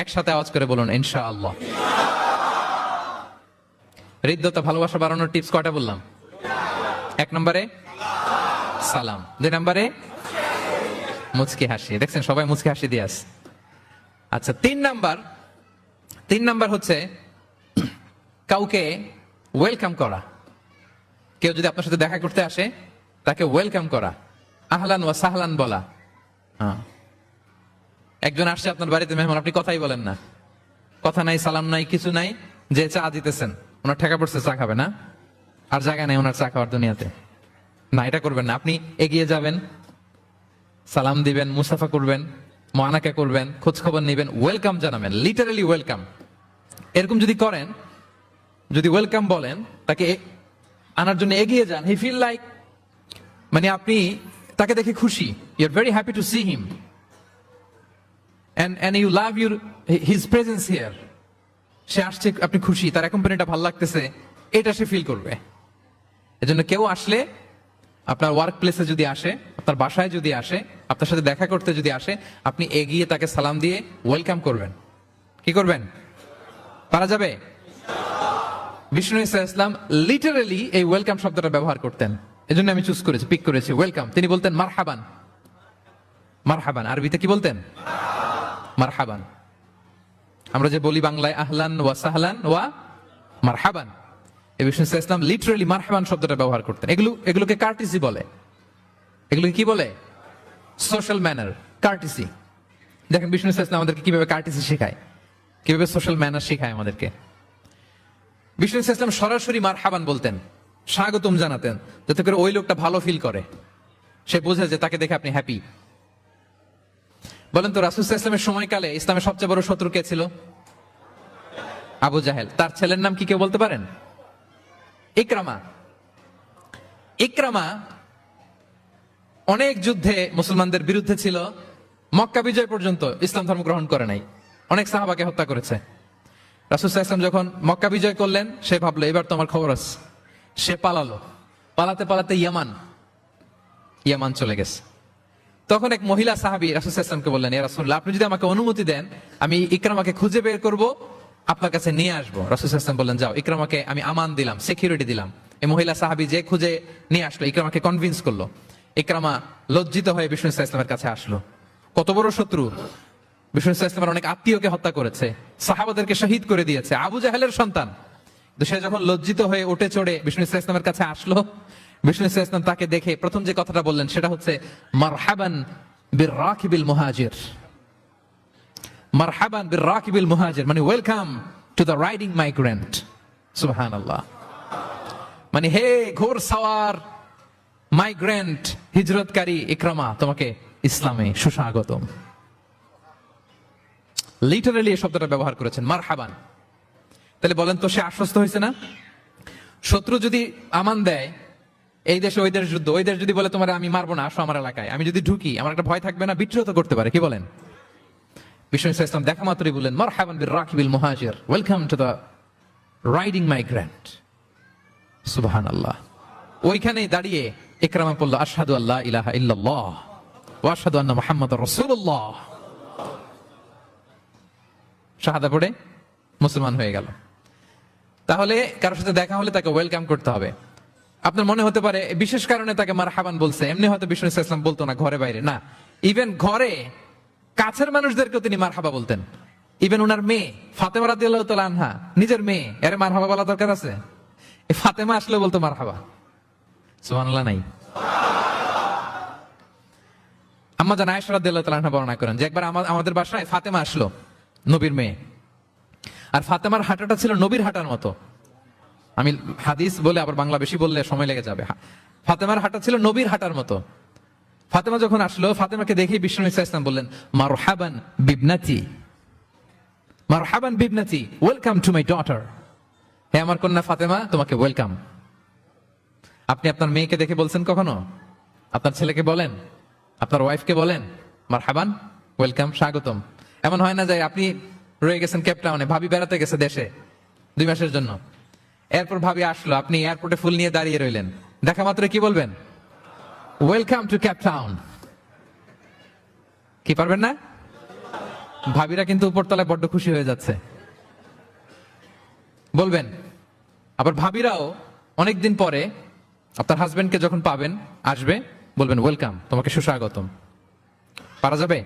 একসাথে আওয়াজ করে বলুন ইনশাআল্লাহ। হৃদ্যতা, ভালোবাসা বাড়ানোর টিপস কয়টা বললাম? 1 নম্বরে সালাম, 2 নম্বরে মুচকি হাসি। দেখছেন সবাই মুচকি হাসি দিয়ে আছে। আচ্ছা, 3 নাম্বার হচ্ছে কাউকে ওয়েলকাম করা। কেউ যদি আপনার সাথে দেখা করতে আসে, তাকে ওয়েলকাম করা, আহলান ওয়া সাহলান বলা। হ্যাঁ, একজন আসছে আপনার বাড়িতে মেহমান, আপনি কথাই বলেন না, কথা নাই, সালাম নাই, কিছু নাই, যে চা দিতেছেন, ওনার ঠেকা পড়ছে চা খাবে না, আর জায়গা নাই ওনার চা খাওয়ার দুনিয়াতে। না, এটা করবেন না। আপনি এগিয়ে যাবেন, সালাম দিবেন, মুসাফা করবেন, মুআনাকা করবেন, খোঁজ খবর নেবেন, ওয়েলকাম জানাবেন, লিটারালি ওয়েলকাম। এরকম যদি করেন, যদি ওয়েলকাম বলেন, তাকে আনার জন্য এগিয়ে যান, হি ফিল লাইক, মানে আপনি তাকে দেখে খুশি, you are very happy to see him and you love his presence here. সে আসছে, আপনি খুশি, তার কোম্পানিটা ভালো লাগতেছে, এটা সে ফিল করবে। এজন্য কেউ আসলে, আপনার ওয়ার্ক প্লেসে যদি আসে, আপনার বাসায় যদি আসে, আপনার সাথে দেখা করতে যদি আসে, আপনি এগিয়ে তাকে সালাম দিয়ে ওয়েলকাম করবেন। কি করবেন? পারা যাবে? বিষ্ণু সাল্লাল্লাহু আলাইহি ওয়াসাল্লাম লিটারালি এই ওয়েলকাম শব্দটা ব্যবহার করতেন। এজন্য আমি চুজ করেছি, পিক করেছি ওয়েলকাম। তিনি বলতেন মারহাবান। মারহাবান আরবিতে কি বলতেন? মারহাবান। আমরা যে বলি বাংলায় আহলান ওয়া সাহলান ওয়া মারহাবান, এই বিষ্ণু সাল্লাল্লাহু আলাইহি ওয়াসাল্লাম লিটারালি মারহাবান শব্দটা ব্যবহার করতেন। এগুলোকে কার্টিসি বলে। এগুলোকে কি বলে? Social manner, কার্টিসি। দেখেন বিষ্ণু সাল্লাল্লাহু আলাইহি ওয়াসাল্লাম আমাদেরকে কিভাবে কার্টিসি শেখায়, কিভাবে সোশ্যাল ম্যানার শেখায় আমাদেরকে। বিষ্ণু সাল্লাল্লাহু আলাইহি ওয়াসাল্লাম সরাসরি মারহাবান বলতেন, স্বাগতম জানাতেন, যাতে করে ওই লোকটা ভালো ফিল করে, সে বোঝে যে তাকে দেখে আপনি হ্যাপি। বলেন তো, রাসূল সাল্লাল্লাহু আলাইহি ওয়াসাল্লামের সময়কালে ইসলামের সবচেয়ে বড় শত্রু কে ছিল? আবু জাহেল। তার ছেলের নাম কি কেউ বলতে পারেন? ইকরামা। ইকরামা অনেক যুদ্ধে মুসলমানদের বিরুদ্ধে ছিল, মক্কা বিজয় পর্যন্ত ইসলাম ধর্ম গ্রহণ করে নাই, অনেক সাহাবাকে হত্যা করেছে। রাসূল সাল্লাল্লাহু আলাইহি ওয়াসাল্লাম যখন মক্কা বিজয় করলেন, সে ভাবলো এবার তো আমার খবর আছে। সে পালালো, পালাতে পালাতে ইয়ামান চলে গেছে। তখন এক মহিলা সাহাবী রাসূল সাল্লাল্লাহু আলাইহি ওয়াসাল্লামকে বললেন, ইয়া রাসূলুল্লাহ, আপনি যদি আমাকে অনুমতি দেন, আমি ইকরামাকে খুঁজে বের করব, আপনার কাছে নিয়ে আসবো। রাসূল সাল্লাল্লাহু আলাইহি ওয়াসাল্লাম বললেন, যাও, ইকরামাকে আমি আমান দিলাম, সিকিউরিটি দিলাম। এই মহিলা সাহাবী যে খুঁজে নিয়ে আসলো, ইকরামাকে কনভিন্স করলো। ইকরামা লজ্জিত হয়ে বিষ্ণু সাল্লাল্লাহু আলাইহি ওয়াসাল্লামের কাছে আসলো। কত বড় শত্রু! বিষ্ণু সাল্লাল্লাহু আলাইহি ওয়াসাল্লামের অনেক আত্মীয়কে হত্যা করেছে, সাহাবাদেরকে শহীদ করে দিয়েছে, আবু জাহেলের সন্তান। তো সে যখন লজ্জিত হয়ে উঠে চড়ে বিষ্ণু সাল্লাল্লাহু আলাইহি ওয়াসাল্লামের কাছে আসলো, বিষ্ণু সাল্লাল্লাহু আলাইহি ওয়াসাল্লাম তাকে দেখে প্রথম যে কথাটা বললেন সেটা হচ্ছে মারহাবান বির রাকিবিল মুহাজির। মারহাবান বির রাকিবিল মুহাজির, মানে welcome to the riding migrant. সুবহানাল্লাহ। মানে হে ঘোর সাওয়ার মাইগ্রেন্ট হিজরতকারী ইকরামা, তোমাকে ইসলামে সুস্বাগতম। লিটারালি এই শব্দটা ব্যবহার করেছেন, মারহাবান। তাহলে বলেন তো, সে আশ্বস্ত হয়েছে না? শত্রু যদি আমান দেয়, এই দেশে ওই দেশ যুদ্ধ, ওই দেশ যদি বলে তোমার আমি মারবো না, আসো আমার এলাকায়, আমি যদি ঢুকি, আমার একটা ভয় থাকবে না? বিদ্রোহ তো করতে পারে, কি বলেন? বিষ্ণু ইসলাম দেখা মাত্রই বললেন, মারহাবান বির রাকিবিল মুহাজির, welcome to the riding migrant. সুবহানাল্লাহ। ওইখানেই দাঁড়িয়ে ইকরামা বলল, আশহাদু আল্লা ইলাহা ইল্লাল্লাহ ওয়া আশহাদু আন্না মুহাম্মাদুর রাসূলুল্লাহ। শাহাদা পড়ে মুসলমান হয়ে গেল। তাহলে কারোর সাথে দেখা হলে তাকে ওয়েলকাম করতে হবে। আপনার মনে হতে পারে বিশেষ কারণে তাকে মারহাবান বলছে, এমনি হয়তো বিষ্ণু ইসলাম বলতো না ঘরে বাইরে, না, ইভেন ঘরে কাছের মানুষদেরকেও তিনি মারহাবা বলতেন। ইভেন ওনার মেয়ে ফাতেমা রাদিয়াল্লাহু তাআলা আনহা, নিজের মেয়ে, এর মারহাবা বলা দরকার আছে? এই ফাতেমা আসলে বলতো মারহাবা। সুবহানাল্লাহ নাই? আম্মা জান আয়েশা রাদিয়াল্লাহু তাআলা আনহা বর্ণনা করেন যে একবার আমাদের বাসায় ফাতেমা আসলো, নবীর মেয়ে। আর ফাতেমার হাঁটাটা ছিল নবীর হাঁটার মতো। আমি হাদিস বলে আবার বাংলা বেশি বললে সময় লেগে যাবে। ফাতেমার হাঁটা ছিল নবীর হাঁটার মতো। ফাতেমা যখন আসলো, ফাতেমাকে দেখে বিষ্ণু ইসলাম বললেন, মারহাবান বিবনাতি, মারহাবান বিবনাতি, ওয়েলকাম টু মাই ডটার। হে আমার কন্যা ফাতেমা, তোমাকে ওয়েলকাম। আপনি আপনার মেয়েকে দেখে বলছেন কখনো? আপনার ছেলেকে বলেন, আপনার ওয়াইফকে বলেন মারহাবান, ওয়েলকাম, স্বাগতম? এমন হয় না যে আপনি রয়ে গেছেন কেপটাউনে, ভাবি বেড়াতে গেছে দেশে 2 মাসের জন্য, এরপর ভাবি আসলো, আপনি এয়ারপোর্টে ফুল নিয়ে দাঁড়িয়ে রইলেন, দেখা মাত্র কি বলবেন? Welcome to Cape Town. কি পারবেন না? ভাবিরা কিন্তু উপরতলায় বড্ড খুশি হয়ে যাচ্ছে, বলবেন। আবার ভাবিরাও অনেকদিন পরে আপনার হাজবেন্ডকে যখন পাবেন, আসবে, বলবেন ওয়েলকাম, তোমাকে সুস্বাগতম। পারা যাবে?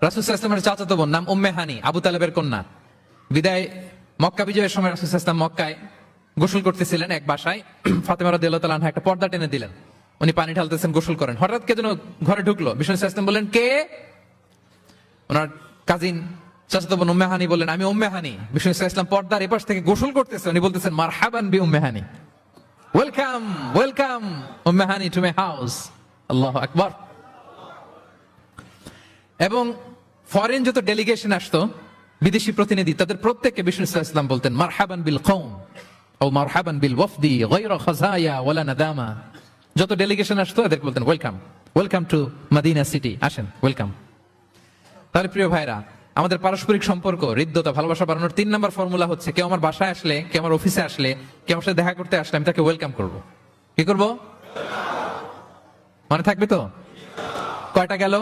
রাসূল সাল্লাল্লাহু আলাইহি ওয়াসাল্লামের চাচাতো বোন, নাম উম্মে হানি, আবু তালেবের কন্যা। বিদায় মক্কা বিজয়ের সময় রাসূল সাল্লাল্লাহু আলাইহি ওয়াসাল্লাম মক্কায় গোসল করতেছিলেন এক বাসায়। ফাতেমা রাদিয়াল্লাহু তাআলা আনহা একটা পর্দা টেনে দিলেন, উনি পানি ঢালতেছেন, গোসল করেন। হঠাৎ কে যেন ঘরে ঢুকলো। বিষ্ণু সাল্লাল্লাহু আলাইহি ওয়াসাল্লাম বললেন, কে? ওনার কাজিন চাচাতো বোন উম্মে হানি বললেন, আমি উম্মে হানি। বিষ্ণু সাল্লাল্লাহু আলাইহি ওয়াসাল্লাম পর্দার এপাশ থেকে গোসল করতেছে, উনি বলতেছেন, মারহাবান বি Umme Hani, welcome, welcome Umme Hani to my house. আল্লাহু আকবার। এবং ফরেন যত ডেলিগেশন আসতো, বিদেশি প্রতিনিধি, তাদের প্রত্যেককে বিষ্ণু সাল্লাল্লাহু আলাইহি ওয়াসাল্লাম বলতেন মারহাবান বিল কওম ও মারহাবান বিল ওয়াফদি গায়রা খাযায়া ওয়ালা নাদামা। যত ডেলিগেশন আসতো এদেরকে বলতেন welcome, welcome to Medina city, আসেন, ওয়েলকাম। তাহলে প্রিয় ভাইরা, আমাদের পারস্পরিক সম্পর্ক, হৃদ্যতা, ভালোবাসা বাড়ানোর 3 নম্বর ফর্মুলা হচ্ছে, কেউ আমার বাসায় আসলে, কেউ আমার অফিসে আসলে, কেউ আমার সাথে দেখা করতে আসলে, আমি তাকে ওয়েলকাম করব। কি করব? মনে থাকবে তো? কয়টা গেল?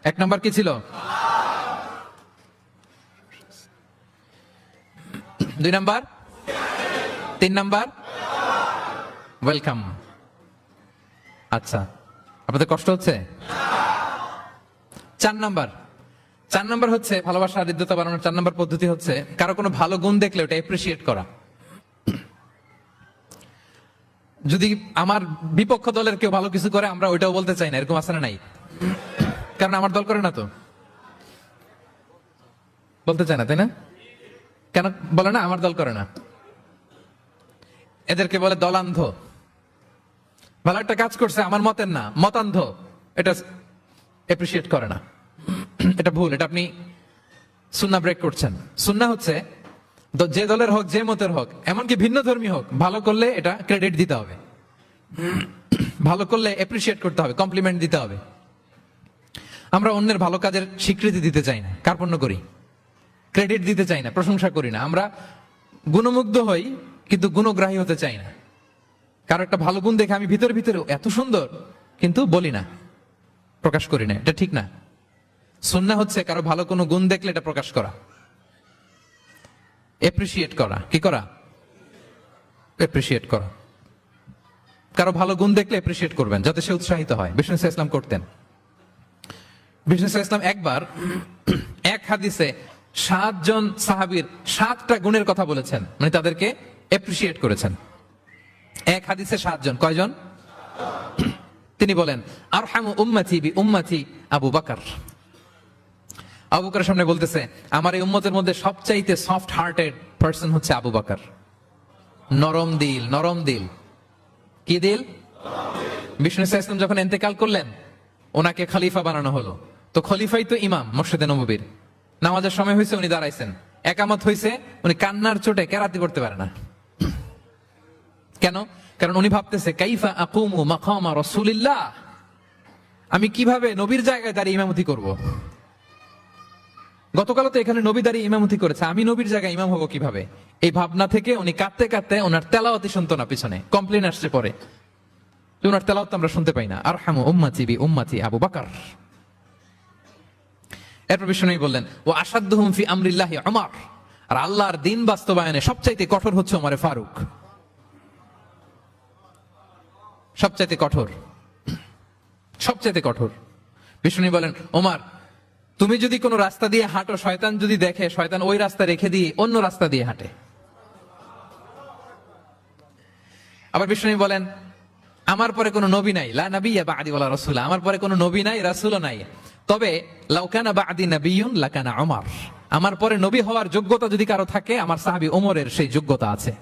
1 নম্বর কি ছিল? 2 নম্বর, 3 নম্বর ওয়েলকাম। আচ্ছা, আপনাদের কষ্ট হচ্ছে? 4 নম্বর হচ্ছে ভালোবাসা আর হৃদ্যতা বাড়ানোর 4 নম্বর পদ্ধতি হচ্ছে, কারো কোনো ভালো গুণ দেখলে ওটা এপ্রিসিয়েট করা। যদি আমার বিপক্ষ দলের কেউ ভালো কিছু করে, আমরা ওইটাও বলতে চাই না, এরকম আছে না নাই? কারণ আমার দল করে না, তো বলতে চায় না, তাই না? কেন বলে না? আমার দল করে না। এদেরকে বলে দলান্ধ। ভালো একটা কাজ করছে, আমার মতের না, মতান্ধ, এটা এপ্রিসিয়েট করে না। এটা ভুল, এটা আপনি সুন্নাহ ব্রেক করছেন। সুন্নাহ হচ্ছে যে দলের হোক, যে মতের হোক, এমনকি ভিন্ন ধর্মী হোক, ভালো করলে এটা ক্রেডিট দিতে হবে, ভালো করলে এপ্রিসিয়েট করতে হবে, কমপ্লিমেন্ট দিতে হবে। আমরা অন্যের ভালো কাজের স্বীকৃতি দিতে চাই না, কার্পণ্য করি, ক্রেডিট দিতে চাই না, প্রশংসা করি না। আমরা গুণমুগ্ধ হই কিন্তু গুণগ্রাহী হতে চাই না। কারো একটা ভালো গুণ দেখে আমি ভিতরে ভিতরে এত সুন্দর, কিন্তু বলি না, প্রকাশ করি না, এটা ঠিক না। সুন্নাহ হচ্ছে কারো ভালো কোনো গুণ দেখলে এটা প্রকাশ করা, এপ্রিসিয়েট করা। কি করা? এপ্রিসিয়েট করা। কারো ভালো গুণ দেখলে এপ্রিসিয়েট করবেন, যাতে সে উৎসাহিত হয়। বিষ্ণু ইসলাম করতেন। বিষ্ণু ইসলাম একবার এক হাদিসে 7 জন সাহাবীর 7টা গুণের কথা বলেছেন, মানে তাদেরকে এপ্রিসিয়েট করেছেন। এক হাদিসে 7 জন। কয়জন? তিনি বলেন, আরহামু উম্মতি বি উম্মতি আবু বকর, আবু বকরের সামনে বলতেছে, আমার এই উম্মতের মধ্যে সবচাইতে সফট হার্টেড পার্সন হচ্ছে আবু বকর। নরম দিল, নরম দিল। কি দিল? বিষ্ণু ইসলাম যখন ইন্তেকাল করলেন, ওনাকে খলিফা বানানো হলো। তো খলিফাই তো ইমাম মসজিদে নববীর। নামাজের সময় হয়েছে, উনি দাঁড়াইছেন। একামত হয়েছে, উনি কান্নার চোটে কেরাতি করতে পারে না। কেন? কারণ উনি ভাবতেছে, কাইফা আকুমু মাকামা রাসূলিল্লাহ, আমি কিভাবে নবীর জায়গায় দাঁড়িয়ে ইমামতি করব। গতকাল তো এখানে নবী দাঁড়িয়ে ইমামতি করেছে, আমি নবীর জায়গায় ইমাম হবো কিভাবে? এই ভাবনা থেকে উনি কাঁদতে কাঁদতে ওনার তেলাওয়াতি শুনতো না, পিছনে কমপ্লেন আসছে পরে, ওনার তেলাওয়াত আমরা শুনতে পাই না। আরহামু উম্মতি বি উম্মতি আবু বকর। এরপর বিষ্ণু বললেন, ও আসাদ্দুহুম ফি আমরিল্লাহি উমর, আর আল্লাহর দ্বীন বাস্তবায়নে সবচাইতে কঠোর হচ্ছে ওমর ফারুক। সবচাইতে কঠোর, সবচাইতে কঠোর। বিষ্ণু বলেন, ওমর তুমি যদি কোনো রাস্তা দিয়ে হাঁটো, শয়তান যদি দেখে, শয়তান ওই রাস্তা রেখে দিয়ে অন্য রাস্তা দিয়ে হাঁটে। আবার বিষ্ণু বলেন, আমার পরে কোনো নবী নাই, লা নাবিয়্যা বা'দি ওয়ালা রাসূল, আমার পরে কোনো নবী নাই, রাসূলও নাই, তবে লাউ কানা বা'দি নাবিয়্যুন লাকানা উমর, আমার পরে নবী হওয়ার যোগ্যতা যদি কারো থাকে, আমার সাহাবী ওমরের সেই যোগ্যতা আছে।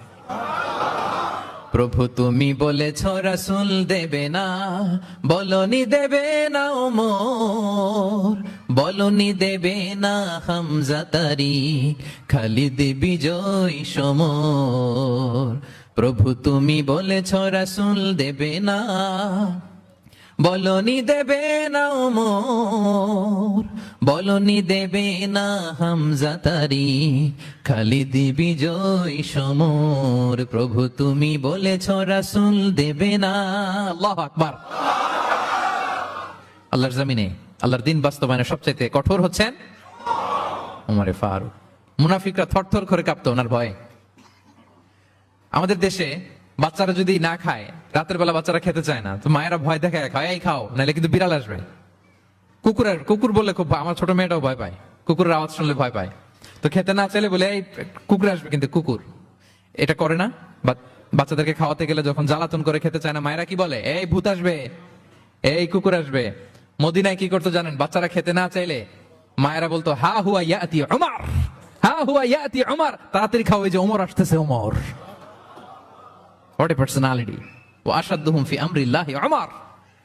প্রভু তুমি বলেছ রাসূল দেবে না, বলনি দেবে না ওমর, বলনি দেবে না হামজা তারি, খালিদ বিজয় সমর। প্রভু তুমি বলেছ রাসূল দেবে না, বলনি দেবে না ওমর, বলনি দেবে না হামজা তারি, খালিদ বিজয় সমর। প্রভু তুমি বলেছ রাসূল দেবে না। আল্লাহু আকবার। আল্লাহর জমিনে আল্লাহর দ্বীন বাস্তবায়নে সবচেয়ে কঠোর হচ্ছেন ওমরে ফারুক। মুনাফিকরা থরথর করে কাঁপতো ওনার ভয়ে। আমাদের দেশে বাচ্চারা যদি না খায়, রাতের বেলা বাচ্চারা খেতে চায় না, তো মায়েরা ভয় দেখায়, খায় এই খাও, নাহলে কিন্তু বিড়াল আসবে। কুকুর বললে খুব, আমার ছোট মেয়েটাও ভয় পায়, কুকুরের আওয়াজ শুনলে ভয় পায়। তো খেতে না চাইলে বলে, এই কুকুর আসবে, কিন্তু কুকুর এটা করে না। বাচ্চাদেরকে খাওয়াতে গেলে যখন জ্বালাতন করে খেতে চায় না, মায়েরা কি বলে, এই ভূত আসবে, এই কুকুর আসবে। মদিনায় কি করতো জানেন? বাচ্চারা খেতে না চাইলে মায়েরা বলতো, হা হুয়া ইয়াতি উমর, হা হুয়া ইয়াতি উমর, তাড়াতাড়ি খাও, এই যে ওমর আসতেছে, ওমর। What a personality! وأشدهم في أمر الله عمر.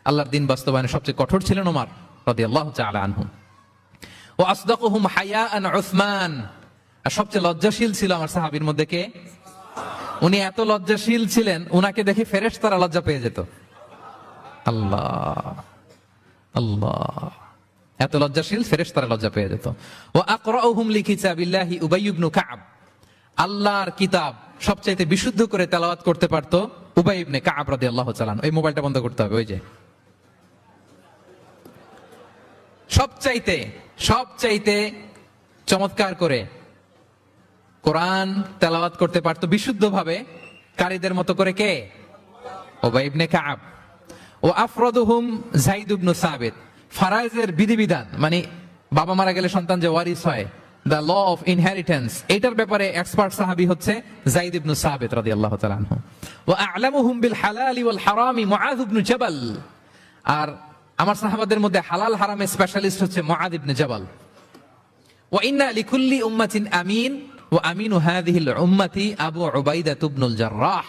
আল্লাহর দ্বীন বাস্তবায়নে সবচেয়ে কঠোর ছিলেন ওমর রাদিয়াল্লাহু তাআলা আনহু। وأصدقهم حياء عثمان. আর সবচেয়ে লজ্জাশীল ছিল আমার সাহাবীর মধ্যে কে? উনি এত লজ্জাশীল ছিলেন, উনাকে দেখে ফেরেশতারা লজ্জা পেয়ে যেত। আল্লাহ আল্লাহ, এত লজ্জাশীল, ফেরেশতারা লজ্জা পেয়ে যেত। وأقرأهم لكتاب الله أبي بن كعب. আল্লাহর কিতাব সবচাইতে বিশুদ্ধ করে তেলাওয়াত করতে পারতো উবাই ইবনে কাব রাদিয়াল্লাহু তাআলা। এই মোবাইলটা বন্ধ করতে হবে। ওই যে সবচাইতে চমৎকার করে কোরআন তেলাওয়াত করতে পারতো বিশুদ্ধভাবে, কারীদের মতো করে কে? উবাই ইবনে কাব। ও আফরাদুহুম যায়েদ ইবনে সাবিত। ফারায়েজের বিধিবিধান, মানে বাবা মারা গেলে সন্তান যে ওয়ারিস হয়, the law of inheritance, এটার ব্যাপারে এক্সপার্ট সাহাবী হচ্ছে যায়েদ ইবনে সাবিত রাদিয়াল্লাহু তাআলা আনহু। ওয়া আ'লামুহুম বিল হালালি ওয়াল হারামি মুআয ইবনে জাবাল। আর আমার সাহাবাদের মধ্যে হালাল হারামে স্পেশালিস্ট হচ্ছে মুআয ইবনে জাবাল। ওয়া ইন্না লিকুল্লি উম্মাতিন আমিন ওয়া আমিনু হাযিহিল উম্মতি আবু উবাইদা ইবনুল জাররাহ।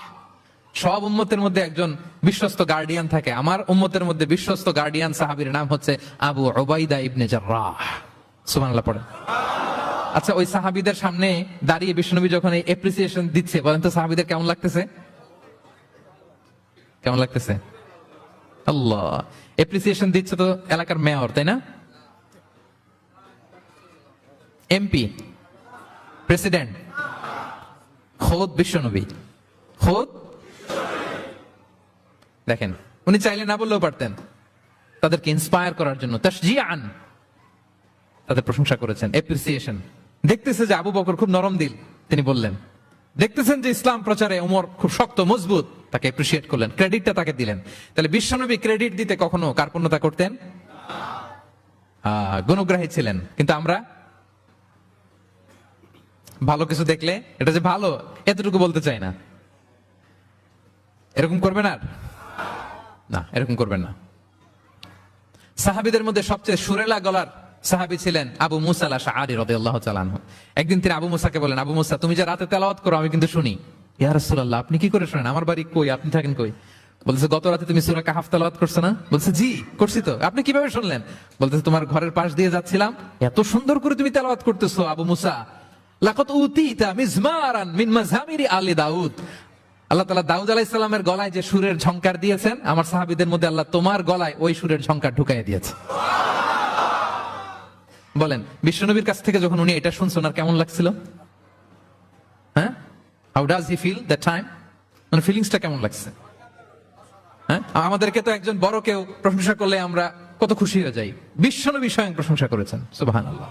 সব উম্মতের মধ্যে একজন বিশ্বস্ত গার্ডিয়ান থাকে, আমার উম্মতের মধ্যে বিশ্বস্ত গার্ডিয়ান সাহাবীর নাম হচ্ছে আবু উবাইদা ইবনে জাররাহ। সুবহানাল্লাহ পড়ে। আচ্ছা, ওই সাহাবীদের সামনে দাঁড়িয়ে বিশ্বনবী যখন এই অ্যাপ্রিসিয়েশন দিচ্ছে, বলেন তো সাহাবীদের কেমন লাগতেছে? কেমন লাগতেছে? আল্লাহ, অ্যাপ্রিসিয়েশন দিচ্ছে তো এলাকার মেয়র, তাই না? এমপি, প্রেসিডেন্ট, খোদ বিশ্বনবী, খোদ। দেখেন, উনি চাইলে না বললেও পারতেন, তাদেরকে ইন্সপায়ার করার জন্য তাশজিআন তাদের প্রশংসা করেছেন, অ্যাপ্রিসিয়েশন। দেখতেছে যে আবু বকর খুব নরম দিল, তিনি বললেন। দেখতেছেন যে ইসলাম প্রচারে ওমর খুব শক্ত মজবুত, তাকে অ্যাপ্রিসিয়েট করলেন, ক্রেডিটটা তাকে দিলেন। তাহলে বিশ্বনবী ক্রেডিট দিতে কখনো কার্পণ্যতা করতেন? গুণগ্রাহী ছিলেন। কিন্তু আমরা ভালো কিছু দেখলে এটা যে ভালো, এতটুকু বলতে চাই না। এরকম করবেন আর না, এরকম করবেন না। সাহাবীদের মধ্যে সবচেয়ে সুরেলা গলার সাহাবী ছিলেন আবু মুসা আল-আশআরী রাদিয়াল্লাহু তাআলা আনহু। একদিন তিনি আবু মুসাকে বলেন, আবু মুসা তুমি যে রাতে তেলাওয়াত করো আমি কিন্তু শুনি। ইয়া রাসূলুল্লাহ আপনি কি করে শুনেন? আমার বাড়ি কই, আপনি থাকেন কই? বলতেছে গত রাতে তুমি সূরা কাহফ তেলাওয়াত করছো না? বলছে জি করছি তো। আপনি কিভাবে শুনলেন? বলতেছে তোমার ঘরের পাশ দিয়ে যাচ্ছিলাম, এত সুন্দর করে তুমি তেলাওয়াত করতেছো আবু মুসা, লাকাত উতিতা মিজমারান মিন মাযামিরি আলি দাউদ। আল্লাহ তাআলা দাউদ আলাইহিস সালামের গলায় যে সুরের ঝংকার দিয়েছেন, আমার সাহাবীদের মধ্যে আল্লাহ তোমার গলায় ওই সুরের ঝংকার ঢুকাইয়া দিয়েছে। বলেন বিশ্বনবীর কাছ থেকে যখন উনি এটা শুনছেন আর কেমন লাগছিল? হ্যাঁ, how does he feel that time? মানে ফিলিংসটা কেমন লাগছে? হ্যাঁ, আমাদেরকে তো একজন বড় কেউ প্রশংসা করলে আমরা কত খুশি হয়ে যাই। বিশ্বনবী স্বয়ং প্রশংসা করেছেন, সুবহানাল্লাহ।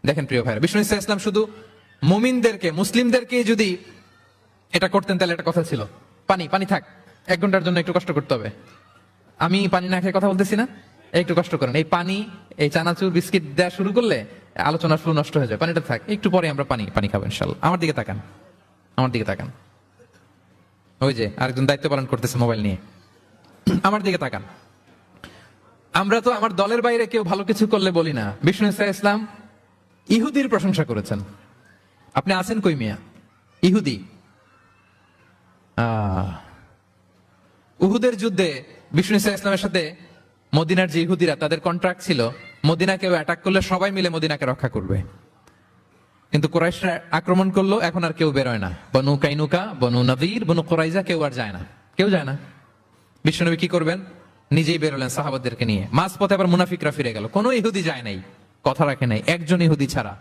দেখেন প্রিয় ভাইরা, বিষ্ণু ইসলাম শুধু মুমিনদেরকে, মুসলিমদেরকে যদি এটা করতেন তাহলে একটা কথা ছিল, পানি পানি থাক, 1 ঘন্টার জন্য একটু কষ্ট করতে হবে। আমি পানি না খেয়ে কথা বলতেছি না, একটু কষ্ট করেন। এই পানি, এই চানাচুর বিস্কিট দেওয়া শুরু করলে আলোচনা শুরু নষ্ট হয়ে যায়। পানিটা থাক, একটু পরে আমরা পানি পানি খাবো ইনশাল্লাহ। আমার দিকে তাকান, আমার দিকে তাকান। ওই যে আরেকজন দায়িত্ব পালন করতেছে মোবাইল নিয়ে, আমার দিকে তাকান। আমরা তো আমার দলের বাইরে কেউ ভালো কিছু করলে বলি না। বিষ্ণু ইসলাম ইহুদির প্রশংসা করেছেন। আপনি আছেন কই মিয়া? ইহুদি। উহুদের যুদ্ধে বিষ্ণু ইসলামের সাথে মদিনার যে ইহুদিরা, তাদের কন্ট্রাক্ট ছিল মদিনাকে অ্যাটাক করলে সবাই মিলে মদিনাকে রক্ষা করবে। কিন্তু কুরাইশরা আক্রমণ করলো, এখন আর কেউ বেরোয় না। বনু কাইনুকা, বনু নদীর, বনু কুরাইজা কেউ আর যায় না, কেউ যায় না। বিশ্বনবী কি করবেন? নিজেই বেরোলেন সাহাবাদেরকে নিয়ে। মাঝপথে আবার মুনাফিকরা ফিরে গেল, কোনো ইহুদি যায় নাই, কথা রাখে নাই, একজন ইহুদি ছাড়া।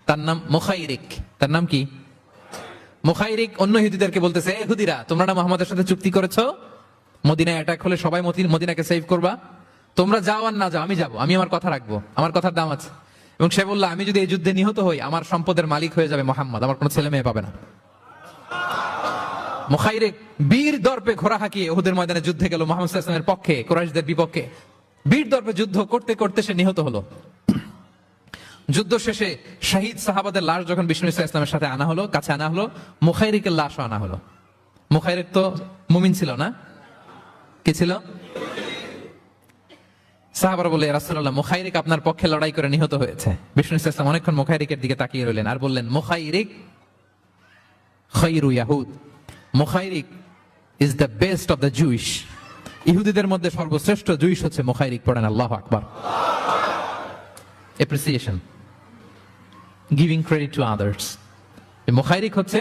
তার নাম মুখাইরিক। তার নাম কি? মুখাইরিক। অন্য ইহুদিদেরকে বলতেছে, ইহুদিরা তোমরা না মুহাম্মাদের সাথে চুক্তি করেছো মদিনায় অ্যাটাক হলে সবাই মদিনাকে সেভ করবা, তোমরা যাও আর না যাও আমি যাবো, আমি আমার কথা রাখবো, আমার কথার দাম আছে। এবং সে বলল, আমি যদি এই যুদ্ধে নিহত হই আমার সম্পদের মালিক হয়ে যাবে মুহাম্মদ, আমার কোনো ছেলে মেয়ে পাবে না। মুখাইরিক বীর দর্পে ঘোড়া হাঁকিয়ে উহুদের ময়দানে যুদ্ধে গেল মুহাম্মদ সাল্লাল্লাহু আলাইহি ওয়াসাল্লামের পক্ষে, কুরাইশদের বিপক্ষে। বীর দর্পে যুদ্ধ করতে করতে সে নিহত হলো। যুদ্ধ শেষে শহীদ সাহাবাদের লাশ যখন বিষ্ণু ইসলামের সাথে আনা হলো, কাছে আনা হলো, মুখাইরিকের লাশও আনা হলো। মুখাইরিক তো মুমিন ছিল না, কি ছিল? সাহাবারা বলে, রাসূলুল্লাহ মুখাইরিক আপনার পক্ষে লড়াই করে নিহত হয়েছে। বিষ্ণু ইসলাম অনেকক্ষণ মুখাইরিকের দিকে তাকিয়ে রইলেন আর বললেন, মুখাইরিক খায়রু ইয়াহুদ, Mukhayriq is the best of the Jewish. ইহুদিদের মধ্যে সর্বশ্রেষ্ঠ জুইশ হচ্ছে মুখাইরিক। পড়েন আল্লাহু আকবার। Appreciation, giving credit to others. Mukhayriq হচ্ছে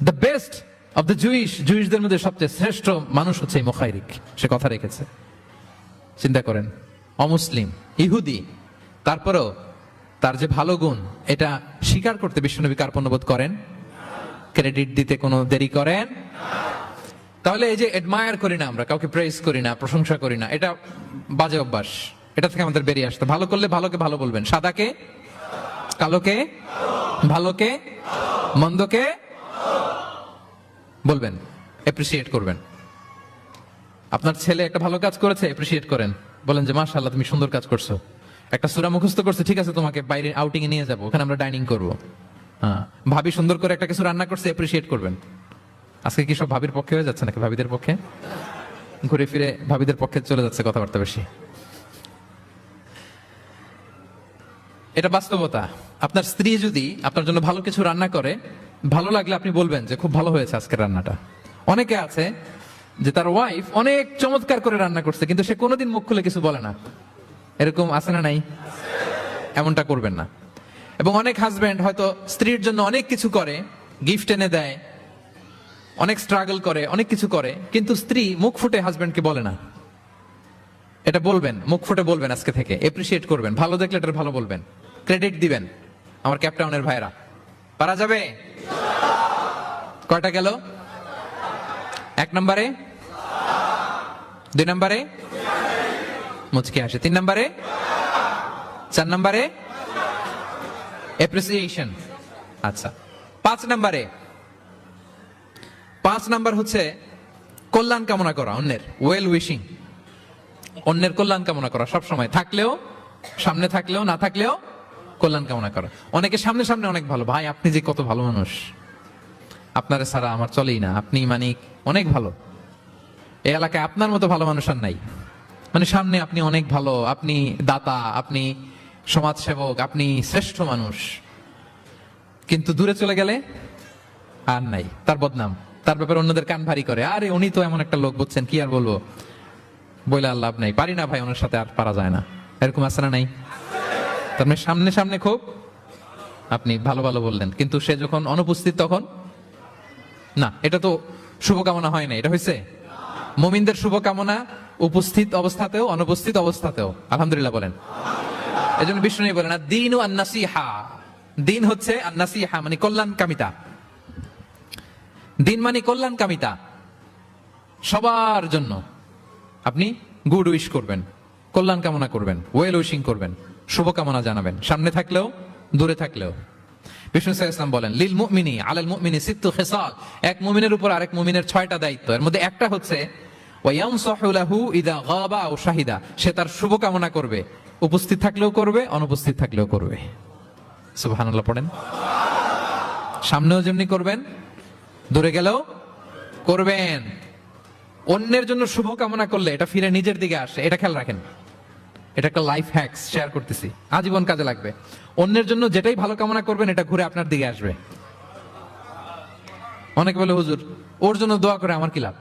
the best of the Jewish, জুইশদের মধ্যে সবচেয়ে শ্রেষ্ঠ মানুষ হচ্ছে মুখাইরিক। সে কথা রেখেছে। চিন্তা করেন, অমুসলিম, ইহুদি, তারপরেও তার যে ভালো গুণ এটা স্বীকার করতে বিশ্বনবী কার্পণ্যবোধ করেন? ক্রেডিট দিতে কোনো দেরি করেন? তাহলে এই যে অ্যাডমায়ার করি না আমরা, কাউকে প্রেজ করি না, প্রশংসা করি না, এটা বাজে অভ্যাস। এটা থেকে আমাদের বেরিয়ে আসতে, ভালো করলে ভালোকে ভালো বলবেন, সাদাকে কালোকে, ভালোকে মন্দকে বলবেন, অ্যাপ্রিসিয়েট করবেন। আপনার ছেলে একটা ভালো কাজ করেছে, অ্যাপ্রিসিয়েট করেন, বলেন যে মাশাআল্লাহ তুমি সুন্দর কাজ করছো। একটা সূরা মুখস্থ করছে, ঠিক আছে তোমাকে বাইরে আউটিং এ নিয়ে যাবো, ওখানে আমরা ডাইনিং করবো। হ্যাঁ, ভাবি সুন্দর করে একটা কিছু রান্না করছে, অ্যাপ্রিসিয়েট করবেন। আজকে কি সব ভাবির পক্ষে হয়ে যাচ্ছে নাকি ভাবিদের পক্ষে? ঘুরে ফিরে ভাবিদের পক্ষে চলে যাচ্ছে কথাবার্তা বেশি। এটা বাস্তবতা। আপনার স্ত্রী যদি আপনার জন্য ভালো কিছু রান্না করে, ভালো লাগলে আপনি বলবেন যে খুব ভালো হয়েছে আজকের রান্নাটা। অনেকে আছে যে তার ওয়াইফ অনেক চমৎকার করে রান্না করছে কিন্তু সে কোনোদিন মুখ খুলে কিছু বলে না। এরকম আছে না নাই? এমনটা করবেন না। এবং অনেক হাজবেন্ড হয়তো স্ত্রীর জন্য অনেক কিছু করে, গিফট এনে দেয়, অনেক স্ট্রাগল করে, অনেক কিছু করে, কিন্তু স্ত্রী মুখ ফুটে হাজবেন্ডকে বলে না। এটা বলবেন, মুখ ফুটে বলবেন আজকে থেকে, এপ্রিসিয়েট করবেন, ভালো দেখলে এটা ভালো বলবেন, ক্রেডিট দিবেন। আমার ক্যাপটাউনের ভাইরা, পারা যাবে? কয়টা গেল? 1 নম্বরে, 2 নম্বরে মুচকি আসে, 3 নম্বরে, 4 নম্বরে অ্যাপ্রিসিয়েশন। আচ্ছা, 5 নম্বরে, 5 নাম্বার হচ্ছে কল্যাণ কামনা করা, অন্যের ওয়েল উইশিং, অন্যের কল্যাণ কামনা করা সব সময়, থাকলেও, সামনে থাকলেও, না থাকলেও কল্যাণ কামনা করা। অনেকে সামনে সামনে অনেক ভালো, ভাই আপনি যে কত ভালো মানুষ, আপনারা ছাড়া আমার চলেই না, আপনি মানে অনেক ভালো, এই এলাকায় আপনার মতো ভালো মানুষ আর নাই। মানে সামনে আপনি অনেক ভালো, আপনি দাতা, আপনি সমাজসেবক, আপনি শ্রেষ্ঠ মানুষ, কিন্তু দূরে চলে গেলে আর নাই, তার বদনাম, তার ব্যাপারে অন্যদের কান ভারী করে, আরে উনি তো এমন একটা লোক, বুঝছেন, কি আর বলবো, বইলে আর লাভ নাই, পারি না ভাই, ওনার সাথে আর পারা যায় না, এরকম আছে না নাই? তার মানে সামনে সামনে খুব আপনি ভালো ভালো বললেন, কিন্তু সে যখন অনুপস্থিত তখন না। এটা তো শুভকামনা হয় না, এটা হয়েছে মুমিনদের শুভকামনা উপস্থিত অবস্থাতেও অনুপস্থিত অবস্থাতেও। আলহামদুলিল্লাহ বলেন। এই জন্য বিষ্ণু বলেন দ্বীন ও আন-নাসিহা, দিন হচ্ছে আন-নাসিহা মানে কল্যাণ কামিতা, দিন মানে কল্যাণ কামিতা, সবার জন্য আপনি গুড উইশ করবেন, কল্যাণ কামনা করবেন, ওয়েল উইশিং করবেন, শুভকামনা জানাবেন, সামনে থাকলেও দূরে থাকলেও। বিষ্ণু সাল্লাল্লাহু আলাইহি ওয়াসাল্লাম বলেন লিল মুমিনি আলাল মুমিনি সিত্তু খিসাল, এক মুমিনের উপর আরেক মুমিনের 6টা দায়িত্ব, এর মধ্যে একটা হচ্ছে ওয়া ইয়ানসাহু লাহু ইযা গাবা আও শাহিদা, সে তার শুভকামনা করবে, উপস্থিত থাকলেও করবে, অনুপস্থিত থাকলেও করবে। সুবহানাল্লাহ পড়েন। সামনেও যেমনি করবেন, দূরে গেলেও করবেন। অন্যের জন্য শুভকামনা করলে এটা ফিরে নিজের দিকে আসে, এটা খেয়াল রাখেন। এটা একটা লাইফ হ্যাকস শেয়ার করতেছি, আজীবন কাজে লাগবে। অন্যের জন্য যেটাই ভালো কামনা করবেন এটা ঘুরে আপনার দিকে আসবে। অনেকে বলে হুজুর ওর জন্য দোয়া করে আমার কি লাভ?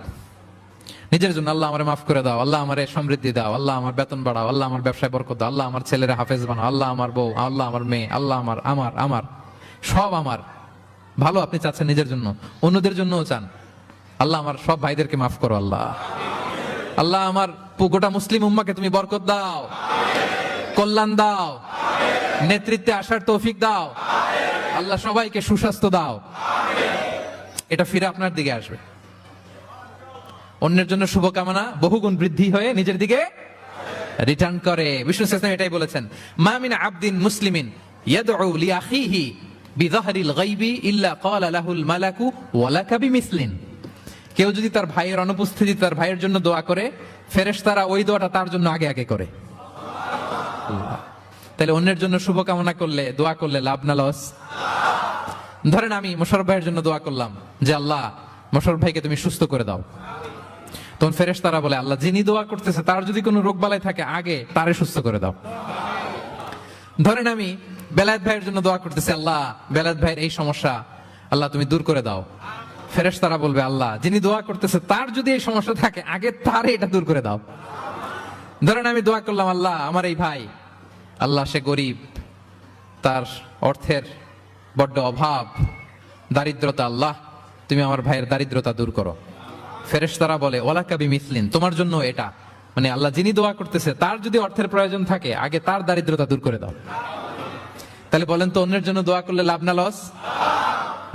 নিজের জন্য আল্লাহ আমারে মাফ করে দাও, আল্লাহ আমারে সমৃদ্ধি দাও, আল্লাহ আমার বেতন বাড়াও, আল্লাহ আমার ব্যবসায় বরকত দাও, আল্লাহ আমার ছেলেরা হাফেজ বানাও, আল্লাহ আমার বউ, আল্লাহ আমার মেয়ে, আল্লাহ আমার আমার আমার সব আমার ভালো আপনি চাচ্ছেন নিজের জন্য, অন্যদের জন্যও চান, আল্লাহ আমার সব ভাইদেরকে মাফ করো, আল্লাহ আল্লাহ আমার গোটা মুসলিম উম্মাকে তুমি বরকত দাও, কল্যাণ দাও, নেতৃত্বে আসার তৌফিক দাও, আল্লাহ সবাইকে সুস্বাস্থ্য দাও। এটা ফিরে আপনার দিকে আসবে। অন্যের জন্য শুভকামনা বহুগুণ বৃদ্ধি হয়ে নিজের দিকে রিটার্ন করে। বিষ্ণু সাল্লাল্লাহু এটাই বলেছেন, মা মিন আবদিন মুসলিমিন ইয়াদউ লিআখিহি বিযাহরিল গায়বি ইল্লা ক্বালা লাহুল মালাকু ওয়া লাকা বিমিসলিন। কেউ যদি তার ভাইয়ের অনুপস্থিতি তার ভাইয়ের জন্য দোয়া করে, ফেরেশতারা ওই দোয়াটা তার জন্য আগে আগে করে। তাহলে অন্যের জন্য শুভকামনা করলে, দোয়া করলে লাভ না লস? ধরেন আমি মোশাররফ ভাইয়ের জন্য দোয়া করলাম যে আল্লাহ মোশাররফ ভাইকে তুমি সুস্থ করে দাও, তখন ফেরেশতারা বলে আল্লাহ যিনি দোয়া করতেছে তার যদি কোনো রোগ বালাই থাকে আগে তারে সুস্থ করে দাও। ধরেন আমি বেলায়েত ভাইয়ের জন্য দোয়া করতেছি, আল্লাহ বেলায়েত ভাইয়ের এই সমস্যা আল্লাহ তুমি দূর করে দাও, ফেরেশতারা বলবে আল্লাহ যিনি দোয়া করতেছে তার যদি এই সমস্যা থাকে আগে তারে এটা দূর করে দাও। ধরেন আমি দোয়া করলাম আল্লাহ আমার এই ভাই, আল্লাহ সে গরিব, তার অর্থের বড্ড অভাব, দারিদ্রতা, আল্লাহ তুমি আমার ভাইয়ের দারিদ্রতা দূর করো। ফেরেশতারা বলে ওয়ালাকা বিমিসলিন, তোমার জন্য এটা, মানে আল্লাহ যিনি দোয়া করতেছে তার যদি অর্থের প্রয়োজন থাকে আগে তার দারিদ্রতা দূর করে দাও। তাহলে বলেন তো অন্যের জন্য দোয়া করলে লাভ না লস?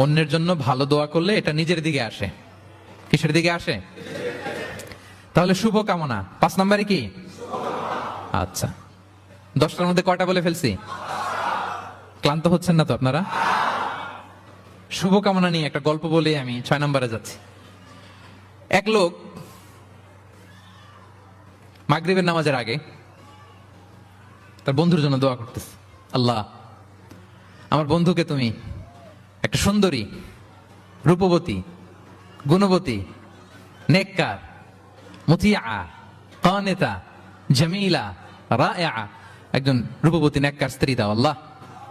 অন্যের জন্য ভালো দোয়া করলে এটা নিজের দিকে আসে। কিসের দিকে আসে? তাহলে শুভ কামনা 5 নম্বরে কি? আচ্ছা 10টার মধ্যে কয়টা বলে ফেলছি? ক্লান্ত হচ্ছেন না তো আপনারা? শুভকামনা নিয়ে একটা গল্প বলে আমি 6 নম্বরে যাচ্ছি। এক লোক মাগরিবের নামাজের আগে তার বন্ধুর জন্য দোয়া করতেছে, আল্লাহ আমার বন্ধুকে তুমি একটা সুন্দরী, রূপবতী, গুণবতী, নেককার, মুতিয়া, কানেতা, জামিলা, রায়া, একজন রূপবতী নেককার স্ত্রী দাও আল্লাহ।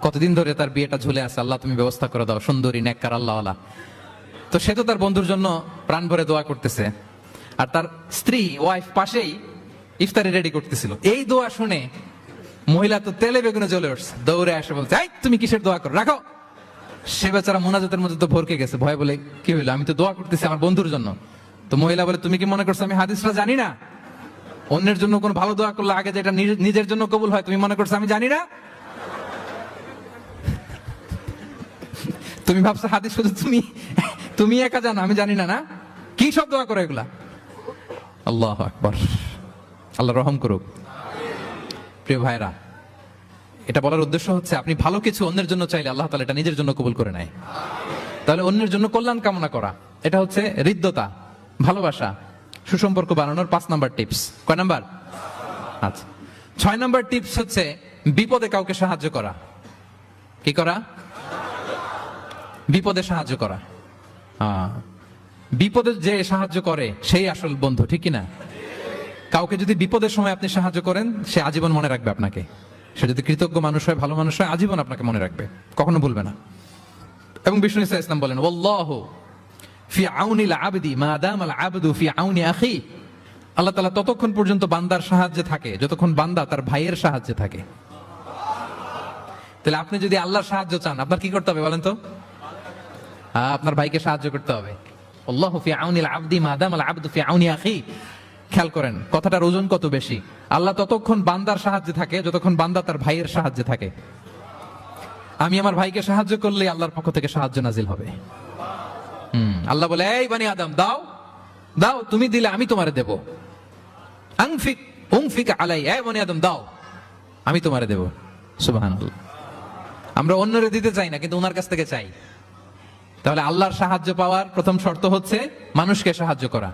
কতদিন ধরে তার বিয়েটা ঝুলে আছে, আল্লাহ তুমি ব্যবস্থা করে দাও, সুন্দরী নেককার আল্লাহ। তো সে তো তার বন্ধুর জন্য প্রাণ ভরে দোয়া করতেছে, আর তার স্ত্রী ওয়াইফ পাশেই ইফতারি রেডি করতেছিল। এই দোয়া শুনে মহিলা তো তেলে বেগুনে জ্বলে উঠছে, দৌড়ে আসে বলছে এই তুমি কিসের দোয়া করো, রাখো। সে বেচারা মোনাজাতের মধ্যে তো ভরকে গেছে, ভয় বলে কি হইলো, আমি তো দোয়া করতেছি আমার বন্ধুর জন্য। তো মহিলা বলে তুমি কি মনে করছো আমি হাদিসটা জানি না? অন্যের জন্য কোন ভালো দোয়া করলে আগে যেটা নিজের জন্য কবুল হয় তুমি মনে করছো আমি জানি না? তুমি ভাবছো হাদিস শুধু তুমি একা জানো, আমি জানি না? না, কি সব দোয়া করো এগুলা? আল্লাহু আকবার, আল্লাহ রহম করুক। প্রিয় ভাইরা, এটা বলার উদ্দেশ্য হচ্ছে আপনি ভালো কিছু অন্যের জন্য চাইলে আল্লাহ তাআলা এটা নিজের জন্য কবুল করে নেয়। তাহলে অন্যের জন্য কল্যাণ কামনা করা, এটা হচ্ছে হৃদ্যতা, ভালোবাসা, সুসম্পর্ক বানানোর 5 নাম্বার টিপস। কয় নাম্বার? আচ্ছা 6 নাম্বার টিপস হচ্ছে বিপদে কাউকে সাহায্য করা। কি করা? বিপদে সাহায্য করা। বিপদে যে সাহায্য করে সেই আসল বন্ধু, ঠিক কিনা? কাউকে যদি বিপদের সময় আপনি সাহায্য করেন, সে আজীবন মনে রাখবে আপনাকে। সে যদি কৃতজ্ঞ মানুষ হয়, ভালো মানুষ হয়, আজীবন আপনাকে মনে রাখবে, কখনো ভুলবে না। এবং বিষ্ণু ইসা ইসলাম বলেন, ওয়াল্লাহু ফি আউনিল আবদি মা দামাল আবদু ফি আউনি আখি। আল্লাহ তাআলা ততক্ষণ পর্যন্ত বান্দার সাহায্যে থাকে যতক্ষণ বান্দা তার ভাইয়ের সাহায্যে থাকে। তাহলে আপনি যদি আল্লাহর সাহায্য চান, আপনার কি করতে হবে বলেন তো? আপনার ভাইকে সাহায্য করতে হবে। আল্লাহু ফি আউনিল আবদি মা দামাল আবদু ফি আউনি আখি। খেয়াল করেন কথাটার ওজন কত বেশি। আল্লাহ ততক্ষণ বান্দার সাহায্যে থাকে যতক্ষণ বান্দা তার ভাইয়ের সাহায্যে থাকে। আমি আমার ভাইকে সাহায্য করলে আল্লাহর পক্ষ থেকে সাহায্য নাজিল হবে। আল্লাহ বলে, এই বানি আদম, দাও দাও, তুমি দিলে আমি তোমারে দেব। আনফিক উনফিক আলাই, এই বানি আদম দাও, আমি তোমারে দেব। সুবহানাল্লাহ। আমরা অন্যরে দিতে চাই না, কিন্তু ওনার কাছ থেকে চাই। তাহলে আল্লাহর সাহায্য পাওয়ার প্রথম শর্ত হচ্ছে মানুষকে সাহায্য করা।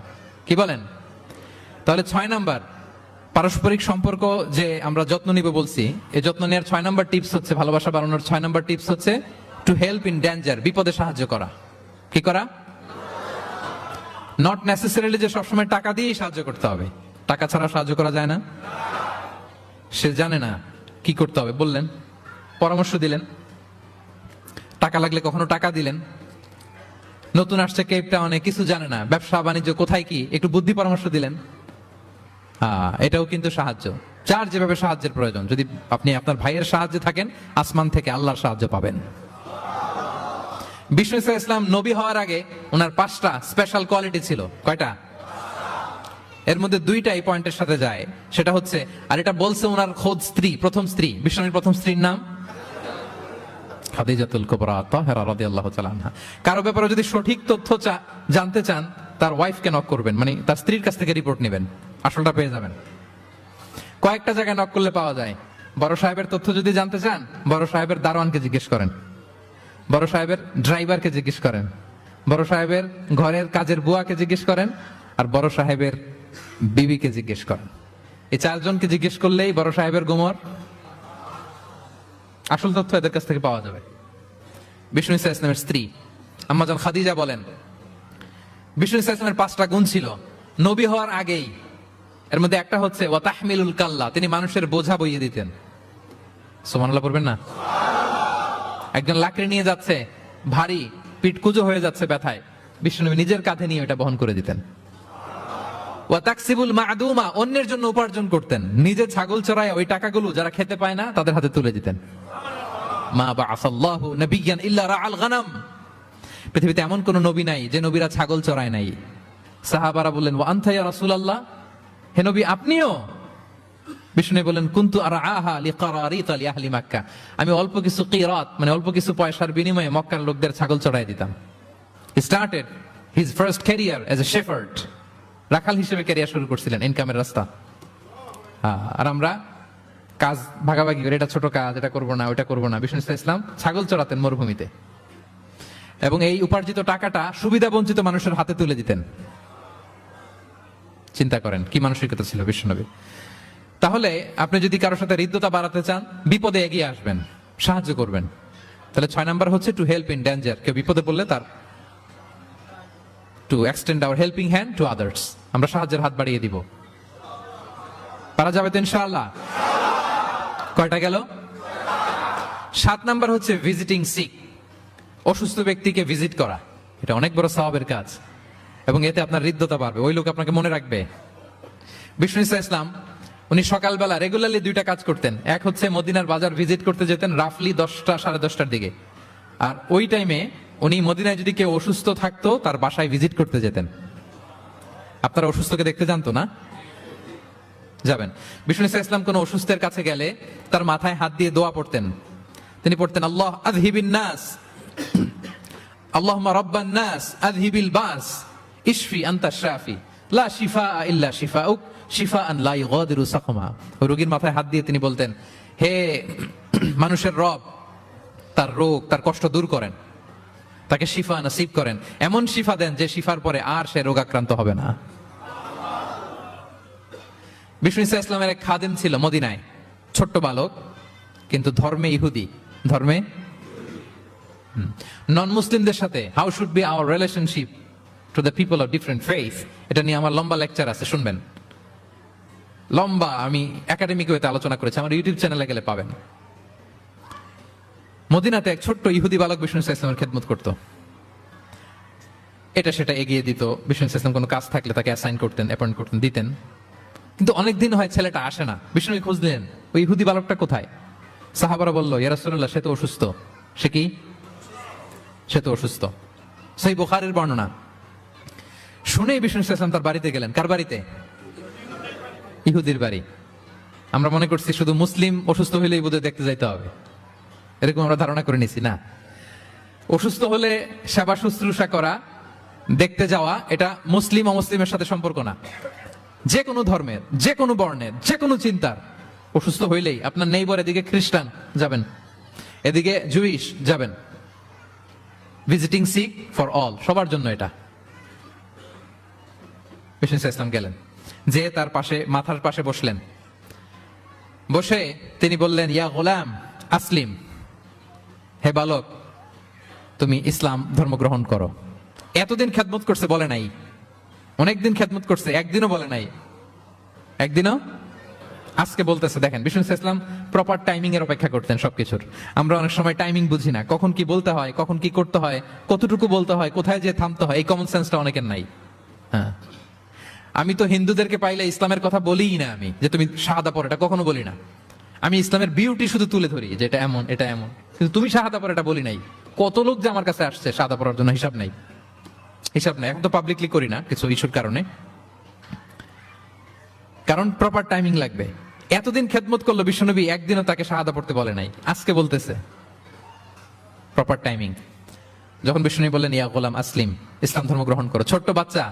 কি বলেন? তাহলে 6 নাম্বার পারস্পরিক সম্পর্ক যে আমরা যত্ন নিব বলছি, এই যত্ন নেওয়ার 6 নাম্বার টিপস হচ্ছে, ভালোবাসা বাড়ানোর 6 নাম্বার টিপস হচ্ছে টু হেল্প ইন ডেঞ্জার, বিপদে সাহায্য করা। কি করা? নট নেসেসারিলি যে সবসময় টাকা দিয়েই সাহায্য করতে হবে। টাকা ছাড়া সাহায্য করা যায় না। সে জানে না কি করতে হবে, বললেন, পরামর্শ দিলেন, টাকা লাগলে কখনো টাকা দিলেন। নতুন আসছে কেপ টাউনে, কিছু জানে না, ব্যবসা বাণিজ্য কোথায় কি, একটু বুদ্ধি পরামর্শ দিলেন। এটাও কিন্তু সাহায্য। যার যেভাবে সাহায্যের প্রয়োজন, যদি আপনি আপনার ভাইয়ের সাহায্যে থাকেন, আসমান থেকে আল্লাহর সাহায্য পাবেন। বিষ্ণু ইসা ইসলাম নবী হওয়ার আগে ওনার 5টা স্পেশাল কোয়ালিটি ছিল। কয়টা? এর মধ্যে 2টা এই পয়েন্টের সাথে যায়। সেটা হচ্ছে, আর এটা বলছে ওনার খোদ স্ত্রী, প্রথম স্ত্রী, বিষ্ণুর প্রথম স্ত্রীর নাম খাদিজাতুল কুবরা তাহেরা রাদিয়াল্লাহু তাআলা আনহা। কারো ব্যাপারে যদি সঠিক তথ্য জানতে চান, তার ওয়াইফকে নক করবেন, মানে তার স্ত্রীর কাছ থেকে রিপোর্ট নেবেন, আসলটা পেয়ে যাবেন। কয়েকটা জায়গায় নক করলে পাওয়া যায়। বড় সাহেবের তথ্য যদি জানতে চান, বড় সাহেবের দারোয়ানকে জিজ্ঞেস করেন, বড় সাহেবের ড্রাইভারকে জিজ্ঞেস করেন, বড় সাহেবের ঘরের কাজের বুয়াকে জিজ্ঞেস করেন, আর বড় সাহেবের বিবিকে জিজ্ঞেস করেন। এই 4 জনকে জিজ্ঞেস করলেই বড় সাহেবের গোমর আসল তথ্য এদের কাছ থেকে পাওয়া যাবে। বিষ্ণু ইসা ইসলামের স্ত্রী আম্মা জান খাদিজা বলেন, বিষ্ণু ইসা ইসলামের 5টা গুণ ছিল নবী হওয়ার আগেই। এর মধ্যে একটা হচ্ছে ওয়া তাহমিলুল কাল্লা, তিনি মানুষের বোঝা বইয়ে দিতেন। সুবহানাল্লাহ পড়বেন না? একজন লাকড়ি নিয়ে যাচ্ছে, ভারী, পিঠ কুঁজো হয়ে যাচ্ছে ব্যথায়, বিষ্ণুনবী নিজের কাঁধে নিয়ে এটা বহন করে দিতেন। ওয়া তাকসিবুল মা'দুমা, অন্যের জন্য উপার্জন করতেন, নিজে ছাগল চড়ায় ওই টাকাগুলো যারা খেতে পায় না তাদের হাতে তুলে দিতেন। মা বা'আসাল্লাহু নাবিয়্যান ইল্লা রাআল গানাম, পৃথিবীতে এমন কোন নবী নাই যে নবীরা ছাগল চড়ায় নাই। সাহাবারা বললেন, ওয়া আনতা ইয়া রাসূলুল্লাহ, হে নবী আপনিও? বিষ্ণু বলেন, কুনতু আরআহা লিকারারিত লিআহলি মক্কা, আমি অল্প কিছু কিরাত, মানে অল্প কিছু পয়সার বিনিময়ে মক্কার লোকদের ছাগল চড়ায় দিতাম। He started his first career as a shepherd, রাখাল হিসেবে ক্যারিয়ার শুরু করছিলেন, ইনকামের রাস্তা। আর আমরা কাজ ভাগাভাগি করে, এটা ছোট কাজ, এটা করবো না, ওটা করবো না। বিষ্ণু ইসলাম ছাগল চড়াতেন মরুভূমিতে, এবং এই উপার্জিত টাকাটা সুবিধা বঞ্চিত মানুষের হাতে তুলে দিতেন। চিন্তা করেন কি মানসিকতা ছিল বিশ্বনবী। তাহলে আপনি যদি কারোর সাথে হৃদ্যতা বাড়াতে চান, বিপদে এগিয়ে আসবেন, সাহায্য করবেন। তাহলে 6 নাম্বার হচ্ছে টু হেল্প ইন ডেঞ্জার, কেউ বিপদে পড়লে তার to extend hour helping hand to others, আমরা সাহায্যের হাত বাড়িয়ে দিব। পারা যাবে তো ইনশাআল্লাহ? কয়টা গেল? 7 নাম্বার হচ্ছে ভিজিটিং সিক, অসুস্থ ব্যক্তিকে ভিজিট করা। এটা অনেক বড় সওয়াবের কাজ, এবং এতে আপনার হৃদ্যতা বাড়বে, ওই লোক আপনাকে মনে রাখবে। বিষ্ণু ইসা ইসলাম উনি সকালবেলা রেগুলারলি 2টা কাজ করতেন। এক হচ্ছে মদিনার বাজার ভিজিট করতে যেতেন রাফলি 10টা সাড়ে 10টার দিকে, আর ওই টাইমে উনি মদিনায় যদি কেউ অসুস্থ থাকতো তার বাসায় ভিজিট করতে যেতেন। আপনারা অসুস্থকে দেখতে জানতো না? যাবেন। বিষ্ণু ইসা ইসলাম কোন অসুস্থের কাছে গেলে তার মাথায় হাত দিয়ে দোয়া পড়তেন। তিনি পড়তেন, আল্লাহ আযহিবিন নাস, আল্লাহুম্মা রাব্বান নাস আযহিবিল বাস, ইশফি আনতা শাফি, লা শিফা ইল্লা শিফাউক, শিফাআন লা ইগাদিরু সাকমা। রোগীর মাথায় হাত দিয়ে তিনি বলতেন, হে মানুষের রব, তার রোগ, তার কষ্ট দূর করেন, তাকে শিফা নসিব করেন, এমন শিফা দেন যে শিফার পরে আর সে রোগাক্রান্ত হবে না। বিষ্ণু ইসা ইসলামের এক খাদেম ছিল মদিনায়, ছোট্ট বালক, কিন্তু ধর্মে ইহুদি, ধর্মে নন মুসলিমদের সাথে how should be our relationship to the people of different faith, এটা নিয়ে আমার লম্বা লেকচার আছে, শুনবেন। লম্বা, আমি একাডেমিক ওয়েতে আলোচনা করেছি, আমার ইউটিউব চ্যানেলে গেলে পাবেন। মদিনাতে এক ছোট্ট ইহুদি বালক বিষ্ণু ইসলামের খেদমত করত। এটা সেটা এগিয়ে দিত, বিষ্ণু ইসলাম কোনো কাজ থাকলে তাকে অ্যাসাইন করতেন, অ্যাপয়েন্ট করতেন, দিতেন। কিন্তু অনেকদিন হয় ছেলেটা আসে না। বিষ্ণু খোঁজ দিলেন, ওই ইহুদি বালকটা কোথায়? সাহাবারা বলল, ইয়া রাসূলুল্লাহ, সে তো অসুস্থ। সে কি? সে তো অসুস্থ। সেই বুখারীর বর্ণনা শুনে বিষ্ণু ইসলাম তার বাড়িতে গেলেন। কার বাড়িতে? ইহুদির বাড়ি। আমরা মনে করছি শুধু মুসলিম অসুস্থ হইলেই বোধহয় দেখতে যাইতে হবে, এরকম আমরা ধারণা করে নিছি। না, অসুস্থ হলে সেবা শুশ্রূষা করা, দেখতে যাওয়া, এটা মুসলিম অমুসলিমের সাথে সম্পর্ক না। যে কোনো ধর্মের, যে কোনো বর্ণের, যে কোনো চিন্তার অসুস্থ হইলেই আপনার নেইবার, এদিকে খ্রিস্টান যাবেন, এদিকে জুইশ যাবেন। ভিজিটিং সিক ফর অল, সবার জন্য এটা। বিষ্ণু ইসলাম গেলেন, যে তার পাশে, মাথার পাশে বসলেন। বসে তিনি বললেন, ইয়া গোলাম আসলিম, হে বালক, তুমি ইসলাম ধর্ম গ্রহণ করো। এতদিন খেদমত করছে, বলে নাই। অনেকদিন খেদমত করছে, একদিনও বলে নাই। একদিনও, আজকে বলতেছে। দেখেন, বিষ্ণু ইসলাম প্রপার টাইমিং এর অপেক্ষা করতেন সবকিছুর। আমরা অনেক সময় টাইমিং বুঝি না, কখন কি বলতে হয়, কখন কি করতে হয়, কতটুকু বলতে হয়, কোথায় যে থামতে হয়, এই কমন সেন্সটা অনেকের নাই। হ্যাঁ, আমি তো হিন্দুদেরকে পাইলে ইসলামের কথা বলিই না, আমি যে তুমি শাহাদা পড়ো, এটা কখনো বলি না। আমি ইসলামের বিউটি শুধু তুলে ধরি, যে এটা এমন, এটা এমন, কিন্তু তুমি শাহাদা পড়ো এটা বলি নাই। কত লোক যে আমার কাছে আসছে শাহাদা পড়ার জন্য, হিসাব নাই, হিসাব নাই। এখন তো পাবলিকলি করি না কিছু ইস্যুর কারণে, কারণ প্রপার টাইমিং লাগবে। এতদিন খেদমত করলো বিশ্বনবী, একদিনও তাকে শাহাদা পড়তে বলে নাই, আজকে বলতেছে। Proper timing. যখন বিষ্ণু বললেন, ইয়া গোলাম আসলিম, ইসলাম ধর্ম গ্রহণ করো, ছোট্ট বাচ্চা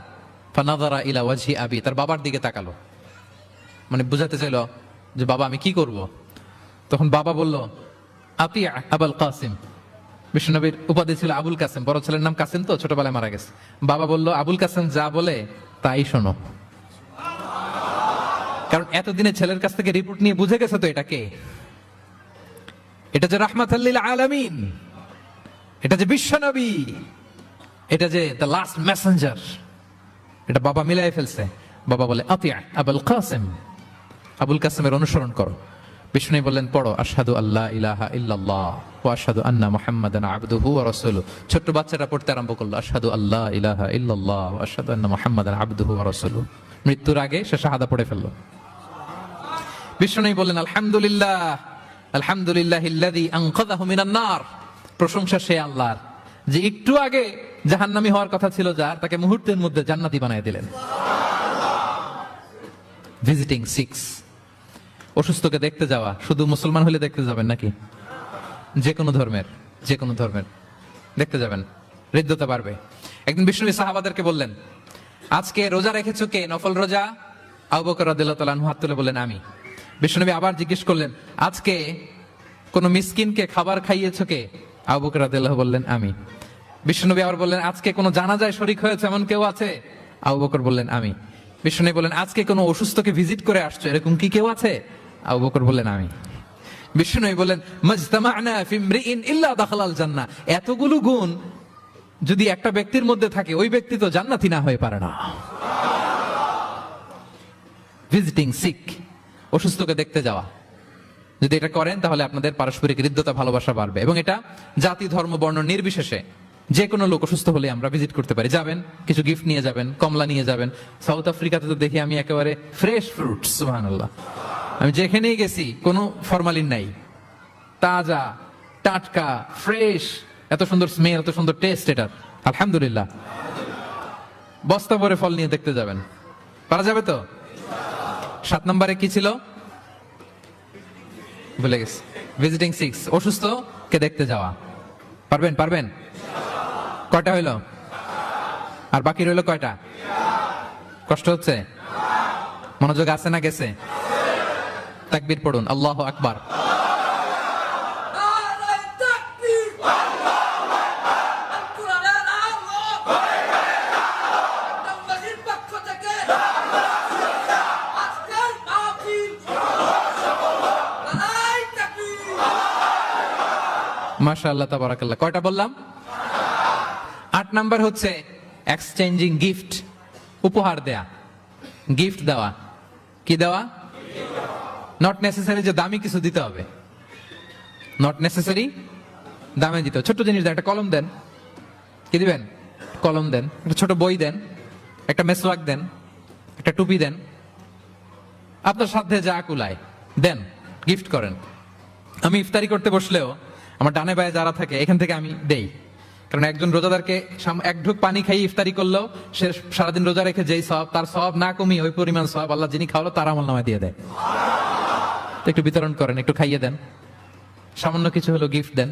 ফানাযারা ইলা ওয়াজহি আবি, তার বাবার দিকে তাকালো, মানে বুঝাতে চাইল যে বাবা আমি কি করব। তখন বাবা বলল, আতি আবুল কাসিম। বিষ্ণুনবীর উপাধি ছিল আবুল কাসেম, বড় ছেলের নাম কাসেম, তো ছোটবেলায় মারা গেছে। বাবা বলল, আবুল কাসেম যা বলে তাই শোনো। কারণ এতদিনে ছেলের কাছ থেকে রিপোর্ট নিয়ে বুঝে গেছে তো এটা কে, এটা যে রাহমাতাল লিল আলামিন, এটা যে বিশ্বনবী, এটা যে দ্য লাস্ট মেসেঞ্জার, এটা বাবা মিলাই ফেলছে। বাবা বলে, আতিয়া আবুল কাসেম, আবুল কাসেমের অনুসরণ করো। বিষ্ণু বললেন, পড়ো আশহাদু আল্লা ইলাহা ইল্লাল্লাহ ওয়া আশহাদু আন্না মুহাম্মাদান আবদুহু ওয়া রাসূলুহু। ছোট্ট বাচ্চাটা পড়তে আরম্ভ করলো, আশহাদু আল্লা ইলাহা ইল্লাল্লাহ ওয়া আশহাদু আন্না মুহাম্মাদান আবদুহু ওয়া রাসূলুহু। মৃত্যুর আগে সে শাহাদা পড়ে ফেললো। বিষ্ণু বললেন, আলহামদুলিল্লাহ, আলহামদুলিল্লাহিল্লাযী আনকাযাহু মিনান নার। প্রশংসা সে আল্লাহর, যে একটু আগে জাহান্নামী হওয়ার কথা ছিল যার, তাকে মুহূর্তের মধ্যে জান্নাতি বানায় দিলেন। ভিজিটিং সিক্স, অসুস্থকে দেখতে যাওয়া। শুধু মুসলমান হলে দেখতে যাবেন নাকি? যে কোনো ধর্মের, যে কোনো ধর্মের দেখতে যাবেন, হৃদ্যতা বাড়বে। একদিন বিষ্ণু সাহাবাদেরকে বললেন, আজকে রোজা রেখেছো কে? নফল রোজা? আবু বকর রাদিয়াল্লাহু তাআলা আনহু হাত তুলে বললেন, আমি। বিষ্ণুনবী আবার জিজ্ঞেস করলেন, আজকে কোন মিসকিনকে খাবার খাইয়েছো কে? আবু বকর রাদিয়াল্লাহু বললেন, আমি। বিষ্ণুনবী আবার বললেন, আজকে কোন জানাজায় শরীক হয়েছে এমন কেউ আছে? আবু বকর বললেন, আমি। বিষ্ণুনবী বললেন, আজকে কোন অসুস্থকে ভিজিট করে আসছো, এরকম কি কেউ আছে? আবু বকর বললেন, আমি। বিষ্ণুনবী বললেন, মাজতামা'না ফি ইমরিইন ইল্লা দাখালাল জান্নাহ। এতগুলো গুণ যদি একটা ব্যক্তির মধ্যে থাকে, ওই ব্যক্তি তো জান্নাতি না হয়ে পারে না। ভিজিটিং সিক, অসুস্থকে দেখতে যাওয়া, যদি এটা করেন তাহলে আপনাদের পারস্পরিক হৃদ্যতা, ভালোবাসা বাড়বে। এবং এটা জাতি, ধর্ম, বর্ণ নির্বিশেষে যে কোনো লোক অসুস্থ হলে আমরা ভিজিট করতে পারি। যাবেন, কিছু গিফট নিয়ে যাবেন, কমলা নিয়ে যাবেন। সাউথ আফ্রিকাতে তো দেখি আমি একেবারে ফ্রেশ ফ্রুটস, সুবহানাল্লাহ। আমি যেখানেই গেছি কোনো ফরমালিন নাই, তাজা, টাটকা, ফ্রেশ, এত সুন্দর স্মেল, এত সুন্দর টেস্ট এটার, আলহামদুলিল্লাহ। বস্তা ভরে ফল নিয়ে দেখতে যাবেন, পারা যাবে তো? 7 নম্বরে কি ছিল ভুলে গেছি। ভিজিটিং সিক্স, অসুস্থ কে দেখতে যাওয়া। পারবেন? পারবেন? কয়টা হইল? আর বাকি রইল কয়টা? কষ্ট হচ্ছে? মনোযোগ আছে না গেছে? তাকবীর পড়ুন, আল্লাহু আকবার। মাশাআল্লাহ, তাবারাকাল্লাহ। কয়টা বললাম? 8 নাম্বার হচ্ছে এক্সচেঞ্জিং গিফট, উপহার দেয়া, গিফট দেওয়া। কি দেওয়া? নট নেসেসারি যে দামি কিছু দিতে হবে, নট নেসেসারি দামে দিতে হবে। ছোট্ট জিনিস দেন, একটা কলম দেন, কি দিবেন? কলম দেন, একটা ছোট বই দেন, একটা মেসওয়াক দেন, একটা টুপি দেন, আপনার সাধ্যে যা কুলায় দেন, গিফট করেন। আমি ইফতারি করতে বসলেও আমার ডানে বায়ে যারা থাকে এখান থেকে আমি দেই, কারণ একজন রোজাদারকে এক ঢুক পানি খাইয়ে ইফতারি করলেও সে সারাদিন রোজা রেখে যেই সওয়াব, তার সওয়াব না কমিয়ে ওই পরিমাণ সওয়াব আল্লাহ যিনি খাওয়ালো তার আমলনামায় দিয়ে দেয়। তো একটু বিতরণ করেন, একটু খাইয়ে দেন, সামান্য কিছু হলো গিফট দেন।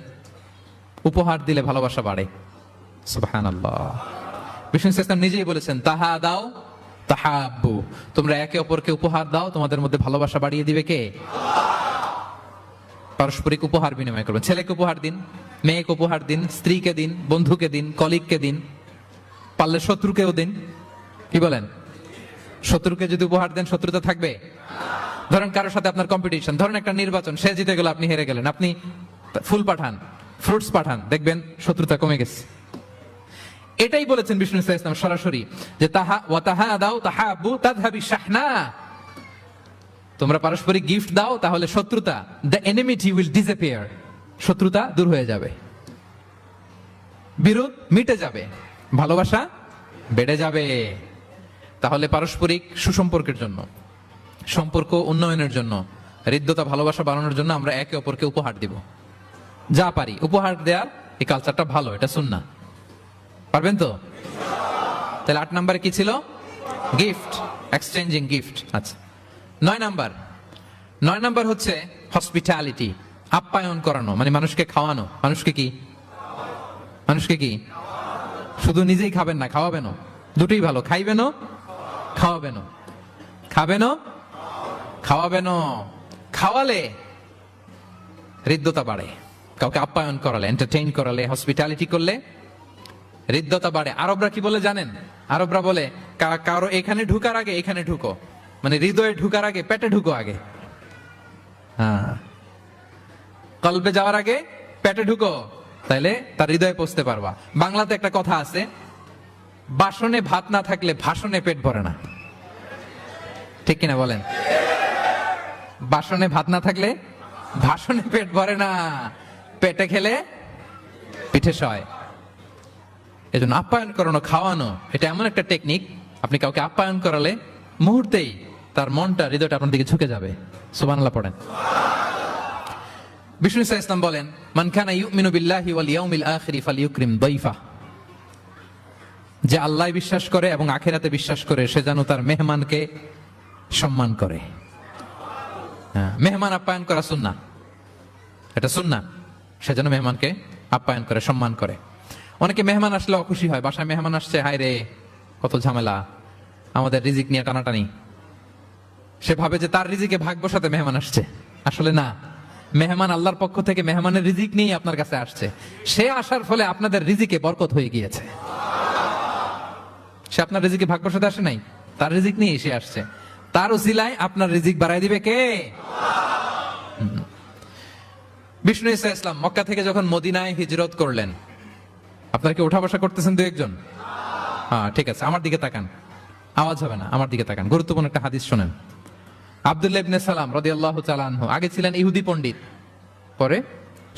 উপহার দিলে ভালোবাসা বাড়ে। সুবহানাল্লাহ। বিষ্ণু ইসলাম নিজেই বলেছেন, তাহা দাও তাহাব্বু, তোমরা একে অপরকে উপহার দাও, তোমাদের মধ্যে ভালোবাসা বাড়িয়ে দিবে কে? পারস্পরিক উপহার বিনিময় করবেন। ছেলেকে উপহার দিন, মেয়েকে উপহার দিন, স্ত্রীকে দিন, বন্ধুকে দিন, কলিগকে দিন, পারলে শত্রুকেও দিন। কি বলেন? শত্রুকে যদি উপহার দেন শত্রুতা থাকবে? ধরেন কারোর সাথে আপনার কম্পিটিশন, ধরেন একটা নির্বাচন, সে জিতে গেল, আপনি হেরে গেলেন, আপনি ফুল পাঠান, ফ্রুটস পাঠান, দেখবেন শত্রুতা কমে গেছে। এটাই বলেছেন বিষ্ণু ইসলাম সরাসরি, যে তাহা ওয়া তাহাদাউ তাহাব্বু তাযহাবি শাহনা, তোমরা পারস্পরিক গিফট দাও, তাহলে শত্রুতা, দ্য এনিমিটি উইল ডিসঅ্যাপিয়ার, শত্রুতা দূর হয়ে যাবে, বিরোধ মিটে যাবে, ভালোবাসা বেড়ে যাবে। তাহলে পারস্পরিক সুসম্পর্কের জন্য, সম্পর্ক উন্নয়নের জন্য, হৃদ্যতা ভালোবাসা বাড়ানোর জন্য আমরা একে অপরকে উপহার দিব, যা পারি উপহার দেওয়ার এই কালচারটা ভালো, এটা সুন্নাহ। পারবেন তো? তাহলে 8 নম্বরে কি ছিল? Gift, exchanging gift. আচ্ছা, 9 নাম্বার হচ্ছে হসপিটালিটি, আপ্যায়ন করানো, মানে মানুষকে খাওয়ানো। মানুষকে কি শুধু নিজেই খাবেন না, খাওয়াবেনও, দুটোই ভালো। খাইবেনও, খাওয়াবেনও, খাবেনও, খাওয়াবেনও। খাওয়ালে হৃদ্যতা বাড়ে, কাউকে আপ্যায়ন করালে, এন্টারটেইন করালে, হসপিটালিটি করলে হৃদ্যতা বাড়ে। আরবরা কি বলে জানেন? আরবরা বলে কারো এখানে ঢুকার আগে এখানে ঢুকো, মানে হৃদয়ে ঢুকার আগে পেটে ঢুকো আগে। হ্যাঁ, কলবে যাওয়ার আগে পেটে ঢুকো, তাইলে তার হৃদয়ে পৌঁছতে পারবা। বাংলাতে একটা কথা আছে, বাসনে ভাত না থাকলে ভাষণে পেট ভরে না। ঠিক কিনা বলেন? বাসনে ভাত না থাকলে ভাষণে পেট ভরে না, পেটে খেলে পিঠে সয়। এজন্য আপ্যায়ন করানো, খাওয়ানো, এটা এমন একটা টেকনিক, আপনি কাউকে আপ্যায়ন করালে মুহূর্তেই তার মনটা, হৃদয়টা আপনার দিকে ঝুঁকে যাবে। সুবহানাল্লাহ পড়েন। বিষ্ণু ইসলাম বলেন, মান কানা ইউমিনু বিল্লাহি ওয়াল ইয়াউমিল আখিরি ফালইউকরিম দাইফা, যে আল্লাহ বিশ্বাস করে এবং আখিরাতে বিশ্বাস করে সে যেন তার মেহমানকে সম্মান করে। মেহমান আপ্যায়ন করা সুন্নাহ, এটা সুন্নাহ, সে যেন মেহমানকে আপ্যায়ন করে, সম্মান করে। অনেকে মেহমান আসলে অখুশি হয়, বাসায় মেহমান আসছে, হায় রে কত ঝামেলা, আমাদের রিজিক নিয়ে টানাটানি। সে ভাবে যে তার রিজিকে ভাগ বসাতে মেহমান আসছে, আসলে না। মেহমান আল্লাহর পক্ষ থেকে মেহমানের রিজিক নিয়ে আপনার কাছে আসছে, সে আসার ফলে আপনাদের রিজিকে বরকত হয়ে গিয়েছে। সে আপনার রিজিকে ভাগ বসাতে আসে নাই, তার রিজিক নিয়ে এসে আসছে, তার উসিলায় আপনার রিজিক বাড়াই দিবে কে? বিষ্ণু ইসলাম মক্কা থেকে যখন মদিনায় হিজরত করলেন, আপনারা কি ওঠা বসা করতেছেন দু একজন? হ্যাঁ, ঠিক আছে, আমার দিকে তাকান, আওয়াজ হবে না, আমার দিকে তাকান। গুরুত্বপূর্ণ একটা হাদিস শোনেন। আব্দুল্লাহ ইবনে সালাম রাদিয়াল্লাহু তাআলা আনহু আগে ছিলেন ইহুদি পণ্ডিত, পরে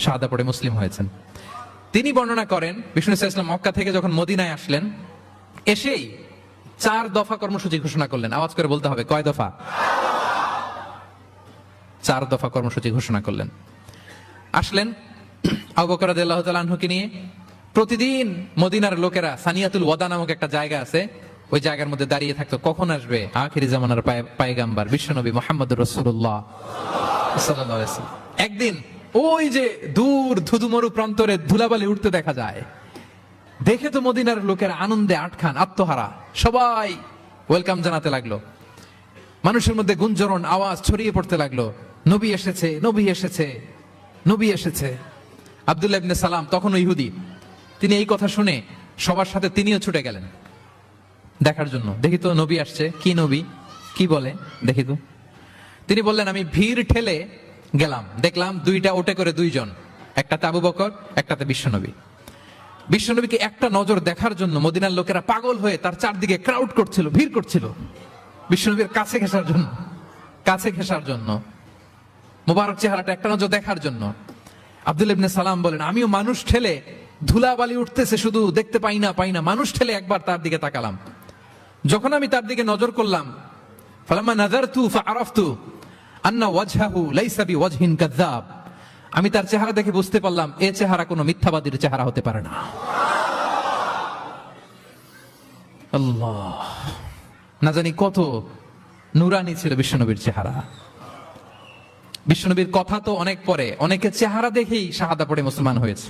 শাহাদা পড়ে মুসলিম হয়েছেন। তিনি বর্ণনা করেন, বিষ্ণু ইসলাম মক্কা থেকে যখন মদিনায় আসলেন, এসেই 4 দফা কর্মসূচি ঘোষণা করলেন। আওয়াজ করে বলতে হবে, কয় দফা? 4 দফা কর্মসূচি ঘোষণা করলেন। আসলেন আবু বকর রাদিয়াল্লাহু তাআলা আনহুকে নিয়ে। প্রতিদিন মদিনার লোকেরা সানিয়াতুল ওয়াদা নামক একটা জায়গা আছে, ওই জায়গার মধ্যে দাঁড়িয়ে থাকতো, কখন আসবে আখিরি জামানার পায়গাম্বার বিশ্বনবী মুহাম্মদুর রাসূলুল্লাহ সাল্লাল্লাহু আলাইহি ওয়াসাল্লাম। একদিন ওই যে দূর ধুধুমরু প্রান্তরে ধুলাবালি উঠতে দেখা যায়, দেখে তো মদিনার লোকেরা আনন্দে আটখান, আত্মহারা, সবাই ওয়েলকাম জানাতে লাগলো। মানুষের মধ্যে গুঞ্জরণ আওয়াজ ছড়িয়ে পড়তে লাগলো, নবী এসেছে, নবী এসেছে, নবী এসেছে। আব্দুল্লাহ ইবনে সালাম তখনও ইহুদি, তিনি এই কথা শুনে সবার সাথে তিনিও ছুটে গেলেন দেখার জন্য, দেখি তো নবী আসছে, কি নবী, কি বলে দেখি তো। তিনি বললেন, আমি ভিড় ঠেলে গেলাম, দেখলাম 2টা ওটে করে 2 জন, একটাতে আবু বকর, একটাতে বিশ্বনবী। বিশ্বনবীকে একটা নজর দেখার জন্য মদিনার লোকেরা পাগল হয়ে তার চারদিকে ক্রাউড করছিল, ভিড় করছিল বিশ্বনবীর কাছে ঘেঁষার জন্য, কাছে ঘেঁষার জন্য। মোবারক চেহারাটা একটা নজর দেখার জন্য। আব্দুল্লাহ ইবনে সালাম বলেন, আমিও মানুষ ঠেলে, ধুলাবালি উঠতেছে শুধু, দেখতে পাই না, মানুষ ঠেলে একবার তার দিকে তাকালাম। যখন আমি তার দিকে নজর করলাম, ফালাম্মা নাযারতু ফাআরাফতু আন্না ওয়াজহাহু লাইসা বিওয়াজহিন কাযাব, আমি তার চেহারা দেখে বুঝতে পারলাম এ চেহারা কোনো মিথ্যাবাদীর চেহারা হতে পারে না। আল্লাহ, না জানি কত নুরানি ছিল বিশ্বনবীর চেহারা। বিশ্বনবীর কথা তো অনেক পরে, অনেকে চেহারা দেখেই শাহাদা পড়ে মুসলমান হয়েছে।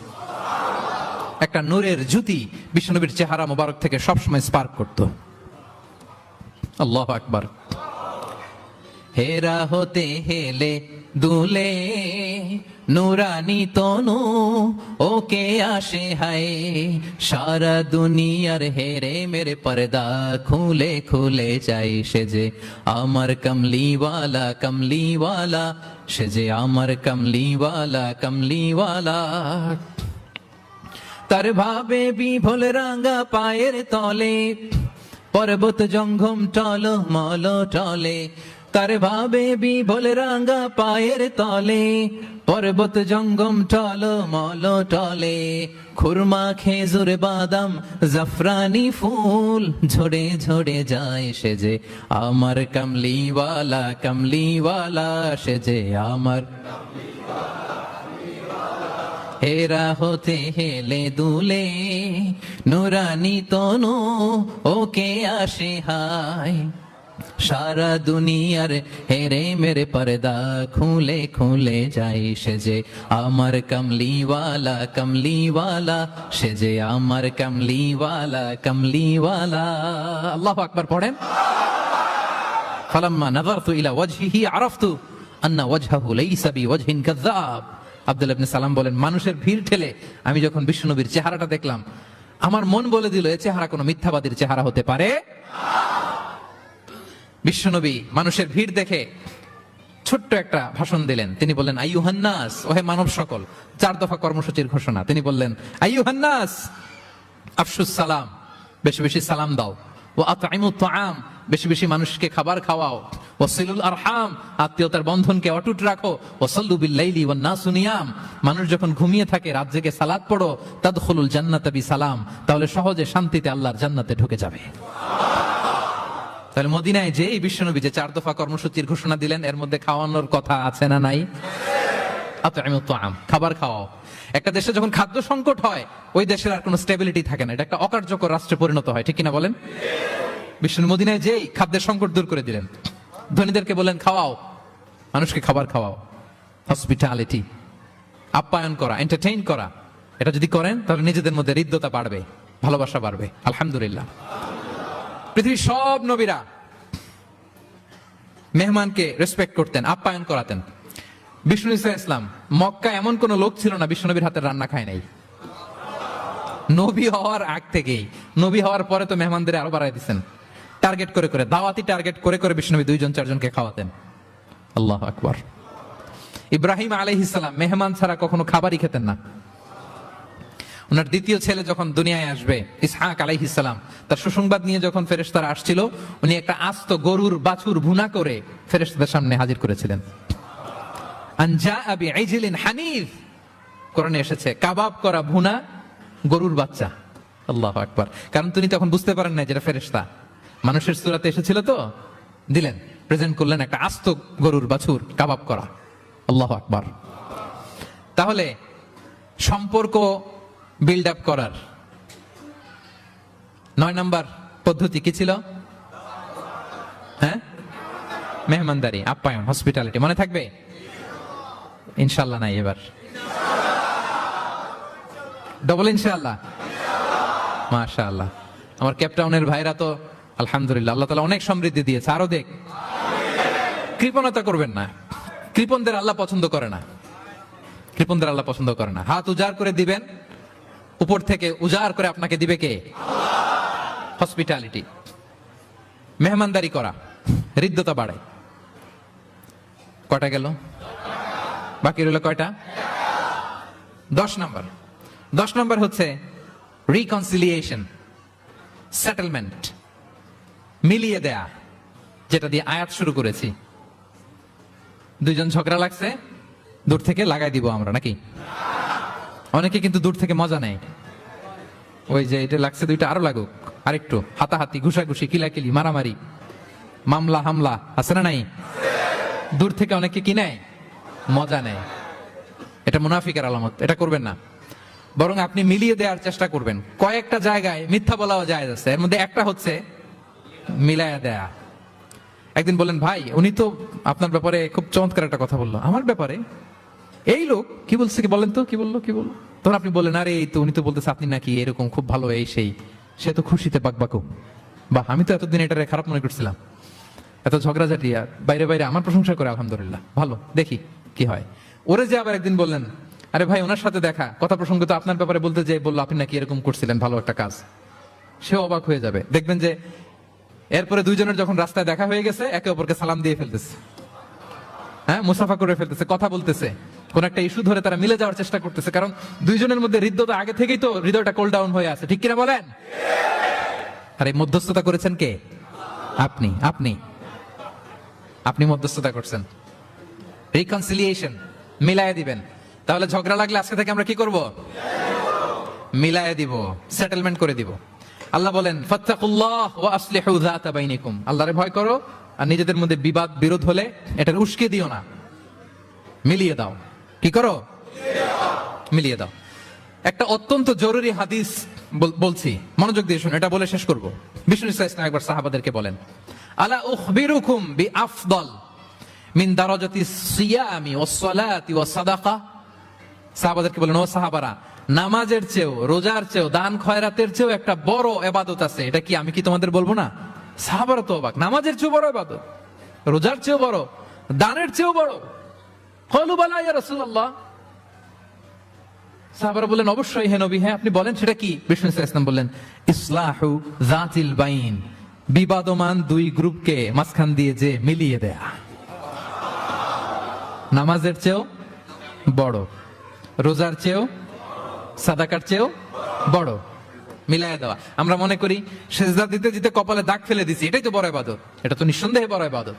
একটা নূরের জ্যোতি বিশ্বনবীর চেহারা মোবারক থেকে সবসময় স্পার্ক করত। আল্লাহু আকবার। হেরা হতে হেলে দুলে নুরানি তনু ওকে আসে হায়, সারা দুনিয়ার হেরে মেরে পর্দা খুলে খুলে যাই, সে যে আমার কমলিওয়ালা কমলিওয়ালা, সে যে আমার কমলিওয়ালা কমলিওয়ালা। তার ভাবে বিভোল রাঙা পায়ের তলে, পর্বত জঙ্গম টল মল টলে, তার ভাবে বিভোল রাঙা পায়ের তলে, পর্বত জঙ্গম টল মল টলে, খুরমা খেজুর বাদাম জাফরানি ফুল ঝরে ঝরে যায়, সে যে আমার কমলিওয়ালা কমলিওয়ালা, সে যে আমার হেরা হতে হেলে দুলে নুরানি তনু ওকে আসে হায়, সারা দুনিয়ার হেরে মেরে পর্দা খুলে খুলে যাই, সে যে আমার কমলিওয়ালা কমলিওয়ালা, সে যে আমার কমলিওয়ালা কমলিওয়ালা। আল্লাহু আকবার পড়েন। ফালাম্মা নাযারতু ইলা ওয়াজহিহি আরাফতু আন্না ওয়াজহাহু লাইসা বিওয়াজহিন কাযাব। আব্দুল্লাহ ইবনে সালাম বলেন, মানুষের ভিড় ঠেলে আমি যখন বিশ্বনবীর চেহারাটা দেখলাম, আমার মন বলে দিল এ চেহারা কোনো মিথ্যাবাদীর চেহারা হতে পারে। বিশ্বনবী মানুষের ভিড় দেখে ছোট্ট একটা ভাষণ দিলেন। তিনি বললেন, আইয়ুহান নাস, ওহে মানব সকল। 4 দফা কর্মসূচির ঘোষণা। তিনি বললেন, আইয়ুহান নাস আফশুস সালাম, বেশি বেশি সালাম দাও। ওয়া আতঈমুত তাআম, বেশি বেশি মানুষকে খাবার খাওয়াও। ওয়াসিলুল আরহাম, আত্মীয়তার বন্ধনকে অটুট রাখো। ওয়াসাল্লু বিল লাইলি ওয়ান নাসু নিয়াম, মানুষ যখন ঘুমিয়ে থাকে রাত জেগে সালাত পড়ো। তাদখুলুল জান্নাতা বিসালাম, তাহলে সহজে শান্তিতে আল্লাহর জান্নাতে ঢুকে যাবে। তাহলে মদিনায় যে এই বিশ্বনবী যে 4 দফা কর্মসূচির ঘোষণা দিলেন, এর মধ্যে খাওয়ানোর কথা আছে না নাই? আতঈমুত তাআম, খাবার খাওয়াও। একটা দেশে যখন খাদ্য সংকট হয়, ওই দেশের আর কোনো স্টেবিলিটি থাকে না, এটা একটা অকার্যকর রাষ্ট্রে পরিণত হয়, ঠিক কিনা বলেন? বিশ্বনবী মদিনায় যেই খাদ্যের সংকট দূর করে দিলেন। ধনীদেরকে বলেন খাওয়াও, মানুষকে খাবার খাওয়াও। হসপিটালিটি, আপ্যায়ন করা, এন্টারটেইন করা, এটা যদি করেন তাহলে নিজেদের মধ্যে হৃদ্যতা বাড়বে, ভালোবাসা বাড়বে। আলহামদুলিল্লাহ, পৃথিবীর সব নবীরা মেহমানকে রেসপেক্ট করতেন, আপ্যায়ন করাতেন। বিষ্ণু ইসলাম মক্কা এমন কোন লোক ছিল না বিশ্বনবীর হাতের রান্না খায় নাই। নবী হওয়ার আগ থেকেই, নবী হওয়ার পরে তো মেহমানদের আরো বাড়াই দিচ্ছেন। টার্গেট করে করে, দাওয়াতি টার্গেট করে করে বিশ্বনবী 2-4জনকে খাওয়াতেন। আল্লাহু আকবার। ইব্রাহিম আলাইহিস সালাম মেহমান ছাড়া কখনো খাবারই খেতেন না। ওনার দ্বিতীয় ছেলে যখন দুনিয়ায় আসবে, ইসহাক আলাইহিস সালাম, তার সুসংবাদ নিয়ে যখন ফেরেশতারা আসছিল, উনি একটা আস্ত গরুর বাছুর ভুনা করে ফেরেশতাদের সামনে হাজির করেছিলেন। আনজা আবি আইজিলিন হানিফ, কোরআনে এসেছে কাবাব করা ভুনা গরুর বাচ্চা। আল্লাহু আকবার। কারণ তিনি তখন বুঝতে পারেন না যেটা ফেরেশতা, মানুষের সূরাতে এসেছিল তো, দিলেন, প্রেজেন্ট করলেন একটা আস্ত গরুর বাছুর কাবাব করা। আল্লাহু আকবার। তাহলে সম্পর্ক বিল্ড আপ করার 9 নম্বর পদ্ধতি কি ছিল? হ্যাঁ, মেহমানদারি, আপ্যায়ন, হসপিটালিটি। মনে থাকবে? ইনশাআল্লাহ নাই এবার? ডবল ইনশাআল্লাহ। মাশাআল্লাহ। আমার কেপটাউনের ভাইরা তো আলহামদুলিল্লাহ, আল্লাহ তাআলা অনেক সমৃদ্ধি দিয়েছে, আরো দেখ। কৃপণতা করবেন না, কৃপণদের আল্লাহ পছন্দ করে না, কৃপণদের আল্লাহ পছন্দ করে না। হাত উজাড় করে দিবেন, উপর থেকে উজাড় করে আপনাকে দিবে কে? হসপিটালিটি, মেহমানদারি করা, হৃদ্যতা বাড়ায়। কয়টা গেল? বাকি রইল কয়টা? 10 নম্বর। 10 নম্বর হচ্ছে রিকনসিলিয়েশন, সেটেলমেন্ট, মিলিয়ে দেয়া, যেটা দিয়ে আয়াত শুরু করেছি। দুইজন ঝগড়া লাগছে, দূর থেকে লাগাই দিব আমরা নাকি? অনেকে কিন্তু দূর থেকে মজা নেয়, ওই যে এটা লাগছে দুইটা আরো লাগুক, আরেকটু হাতাহাতি, ঘুষাঘুষি, কিলাকিলি, মারামারি, মামলা হামলা আছে না নাই? দূর থেকে অনেকে কি নেয়? মজা নেয়। এটা মুনাফিকের আলামত, এটা করবেন না। বরং আপনি মিলিয়ে দেওয়ার চেষ্টা করবেন। কয়েকটা জায়গায় মিথ্যা বলাও যায় আছে, এর মধ্যে একটা হচ্ছে মিলায়া দেয়া। একদিন বললেন, ভাই উনি তো আপনার ব্যাপারে খুব চমৎকার একটা কথা বললো। আমার ব্যাপারে? এই লোক কি বলছে, কি বলেন তো, কি বললো? তখন আপনি বললেন, আরে এই তো উনি তো বলতেছে আপনি নাকি এরকম খুব ভালো, এই সেই। সে তো খুশিতে বাকবাকু, বা আমি তো এতদিন এটারে খারাপ মনে করছিলাম। এত ঝগড়াঝাটি, আর বাইরে বাইরে আমার প্রশংসা করে, আলহামদুলিল্লাহ ভালো, দেখি কি হয়। ওরে যে আবার একদিন বললেন, আরে ভাই ওনার সাথে দেখা, কথা প্রসঙ্গ তো আপনার ব্যাপারে বলতে যে বললো আপনি নাকি এরকম করছিলেন, ভালো একটা কাজ। সে অবাক হয়ে যাবে, দেখবেন যে এরপরে দুইজনের যখন রাস্তায় দেখা হয়ে গেছে, একে অপরকে সালাম দিয়ে ফেলতেছে, হ্যাঁ মুসাফা করে ফেলতেছে, কথা বলতেছে, কোন একটা ইস্যু ধরে তারা মিলে যাওয়ার চেষ্টা করতেছে। কারণ দুইজনের মধ্যে হৃদয়তা আগে থেকেই তো, হৃদয়টা কোল ডাউন হয়ে আছে, ঠিক কিনা বলেন? আর এই মধ্যস্থতা করেছেন কে? আপনি আপনি আপনি মধ্যস্থতা করছেন। রিকনসিলিয়েশন, মিলায় দিবেন। তাহলে ঝগড়া লাগলে আজকে থেকে আমরা কি করব? মিলায় দিব, সেটেলমেন্ট করে দিব। আল্লাহ বলেন, ফাত্তাকুল্লাহ ওয়া আসলিহু যাতা বাইনিকুম, আল্লাহরে ভয় করো আর নিজেদের মধ্যে বিবাদ বিরোধ হলে এটার উস্কে দিও না, মিলিয়ে দাও। কি করো? মিলিয়ে দাও। একটা অত্যন্ত জরুরি হাদিস বলছি, মনোযোগ দিয়ে শুনুন, এটা বলে শেষ করব। বিষ্ণু ইসলাম একবার সাহাবাদেরকে বলেন, আলা উখবিরুকুম বিআফদাল মিন দারাজাতিস সিয়ামি ওয়াস সালাতি ওয়াস সাদাকা। সাহাবাদেরকে বলেন, ও সাহাবারা, নামাজের চেয়েও, রোজার চেয়েও, দান খয়রাতের চেয়েও একটা বড় ইবাদত আছে, এটা কি আমি কি তোমাদের বলবো না? সাহাবারা তো অবাক, নামাজের চেয়েও বড় ইবাদত, রোজার চেয়েও বড়, দানের চেয়েও বড়। ক্বালু বালা ইয়া রাসূলুল্লাহ। সাহাবারা বললেন, অবশ্যই হে নবী, হ্যাঁ আপনি বলেন সেটা কি? বিষ্ণু ইসলাম বললেন, ইসলাহু যাতিল বাইন, বিবাদমান দুই গ্রুপকে মাঝখান দিয়ে যে মিলিয়ে দেয়া। নামাজের চেয়েও বড়, রোজার চেয়েও, সাদাকার চেয়েও বড়, মিলাইয়া দেওয়া। আমরা মনে করি সেজদা দিতে দিতে কপালে দাগ ফেলে দিছি, এটাই তো বড় ইবাদত। এটা তো নিঃসন্দেহে বড় ইবাদত।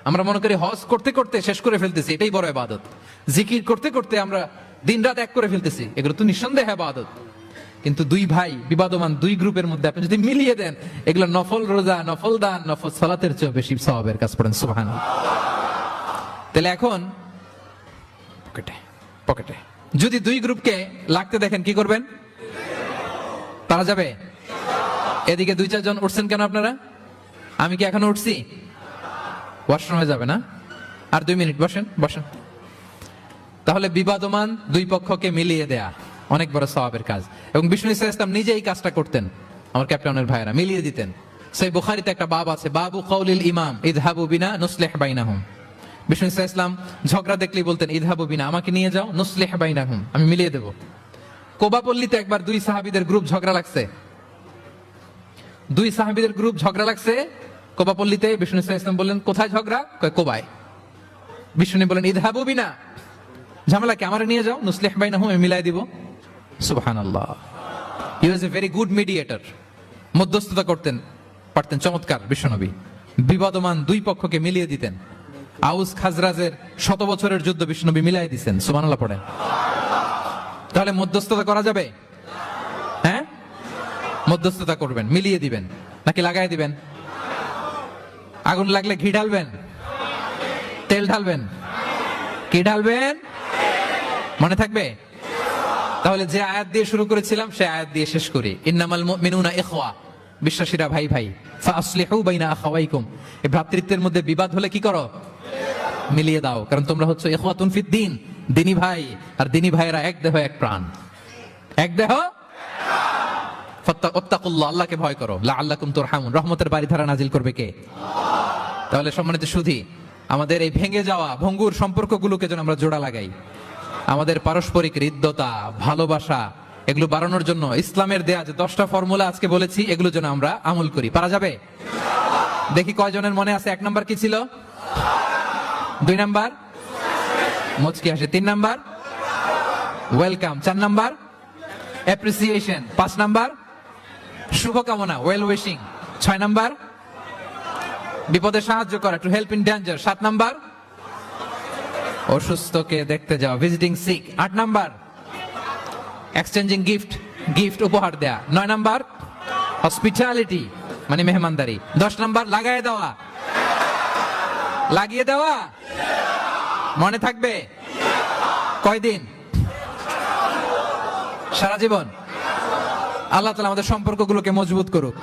আমরা মনে করি হজ করতে করতে শেষ করে ফেলতেছি, এটাই বড় ইবাদত। জিকির করতে করতে আমরা দিনরাত এক করে ফেলতেছি, এগুলো তো নিঃসন্দেহে ইবাদত। কিন্তু দুই ভাই বিবাদমান দুই গ্রুপের মধ্যে আপনি যদি মিলিয়ে দেন, এগুলো নফল রোজা, নফল দান, নফল সালাতের চেয়েও বেশি সওয়াবের কাজ। পড়েন সুবহানাল্লাহ। তাহলে এখন পকেটে যদি দুই গ্রুপকে লাগতে দেখেন, কি করবেন? তারা যাবে। এদিকে দুই চারজন উঠছেন কেন আপনারা? আমি কি এখনো উঠছি? ওয়াশরুমে যাবে না? আর 2 মিনিট বসেন। তাহলে বিবাদমান দুই পক্ষকে মিলিয়ে দেয়া অনেক বড় সওয়াবের কাজ। এবং বিষ্ণু ইসলাম নিজে এই কাজটা করতেন। আমার ক্যাপ্টেনের ভাইরা মিলিয়ে দিতেন। সেই বুখারীতে একটা বাব আছে, বাবু কাউলিল ইমাম ইযহাবু বিনা নুসলিহ বাইনাহুম। বিষ্ণু ইসলাম ঝগড়া দেখলেই বলতেন, ইযহাবু বিনা, আমাকে নিয়ে যাও, নুসলিহ বাইনাহুম, আমি মিলিয়ে দেব। কোবাপল্লীতে একবার দুই সাহাবীদের গ্রুপ ঝগড়া লাগছে, কোবাপল্লীতে। বিষ্ণু ইসলাম বললেন, কোথায় ঝগড়া? কোবায়। বিষ্ণু বলেন, ইযহাবু বিনা, ঝামেলা কি, আমারে নিয়ে যাও, নুসলিহ বাইনাহুম, আমি মিলাই দিব। সুবহানাল্লাহ। হি ওয়াজ এ ভেরি গুড মিডিয়েটর। মধ্যস্থতা করতেন পারতেন চমৎকার বিশ্বনবী। বিবাদমান দুই পক্ষকে মিলিয়ে দিতেন। আউস খাজরাজের 100 বছরের যুদ্ধ বিশ্বনবী মিলাই দিতেন। সুবহানাল্লাহ পড়েন। তাহলে মধ্যস্থতা করা যাবে? হ্যাঁ, মধ্যস্থতা করবেন, মিলিয়ে দিবেন, নাকি লাগাই দিবেন? আগুন লাগলে ঘি ঢালবেন, তেল ঢালবেন, কি ঢালবেন? মনে থাকবে? তাহলে যে আয়াত দিয়ে শুরু করেছিলাম সে আয়াত দিয়ে শেষ করি। ইন্নামাল মুমিনুনা ইখওয়া, বিশ্বাসীরা ভাই ভাই। ফাসলিহু বাইনা আখাওয়াইকুম, এই ভ্রাতৃত্বের মধ্যে বিবাদ হলে কি করো? মিলিয়ে দাও। কারণ তোমরা হচ্ছে ইখওয়াতুন ফিদ দ্বীন, দ্বীনি ভাই। আর দ্বীনি ভাইরা এক দেহ এক প্রাণ, এক দেহ। ফাত্তাকুল্লাহ, আল্লাহকে ভয় করো। লাআল্লাকুম তুরহামুন, রহমতের বারিধারা নাজিল করবে কে? তাহলে সম্মানিত সুধী, আমাদের এই ভেঙে যাওয়া ভঙ্গুর সম্পর্কগুলোকে যেন আমরা জোড়া লাগাই। আমাদের পারস্পরিক হৃদ্যতা, ভালোবাসা, এগুলো বাড়ানোর জন্য ইসলামের দেয়া যে 10টা ফর্মুলা আজকে বলেছি, এগুলো যেন আমরা আমল করি। পারা যাবে? দেখি কয়জনের মনে আছে। 1 নাম্বার কি ছিল? 2 নাম্বার মুচকি হাসি। 3 number welcome. 4 number appreciation. 5 number শুভকামনা, ওয়েল উইশিং। 6 নাম্বার বিপদে সাহায্য করা, to help in danger. 7 number অসুস্থকে দেখতে যাওয়া, visiting sick. 8 number exchanging gift, gift উপহার দেয়া। 9 নাম্বার হসপিটালিটি মানে মেহমানদারি। 10 নাম্বার লাগায় দেওয়া, লাগিয়ে দেওয়া। মনে থাকবে কয়দিন? সারা জীবন। আল্লাহ তাআলা আমাদের সম্পর্কগুলোকে মজবুত করুক।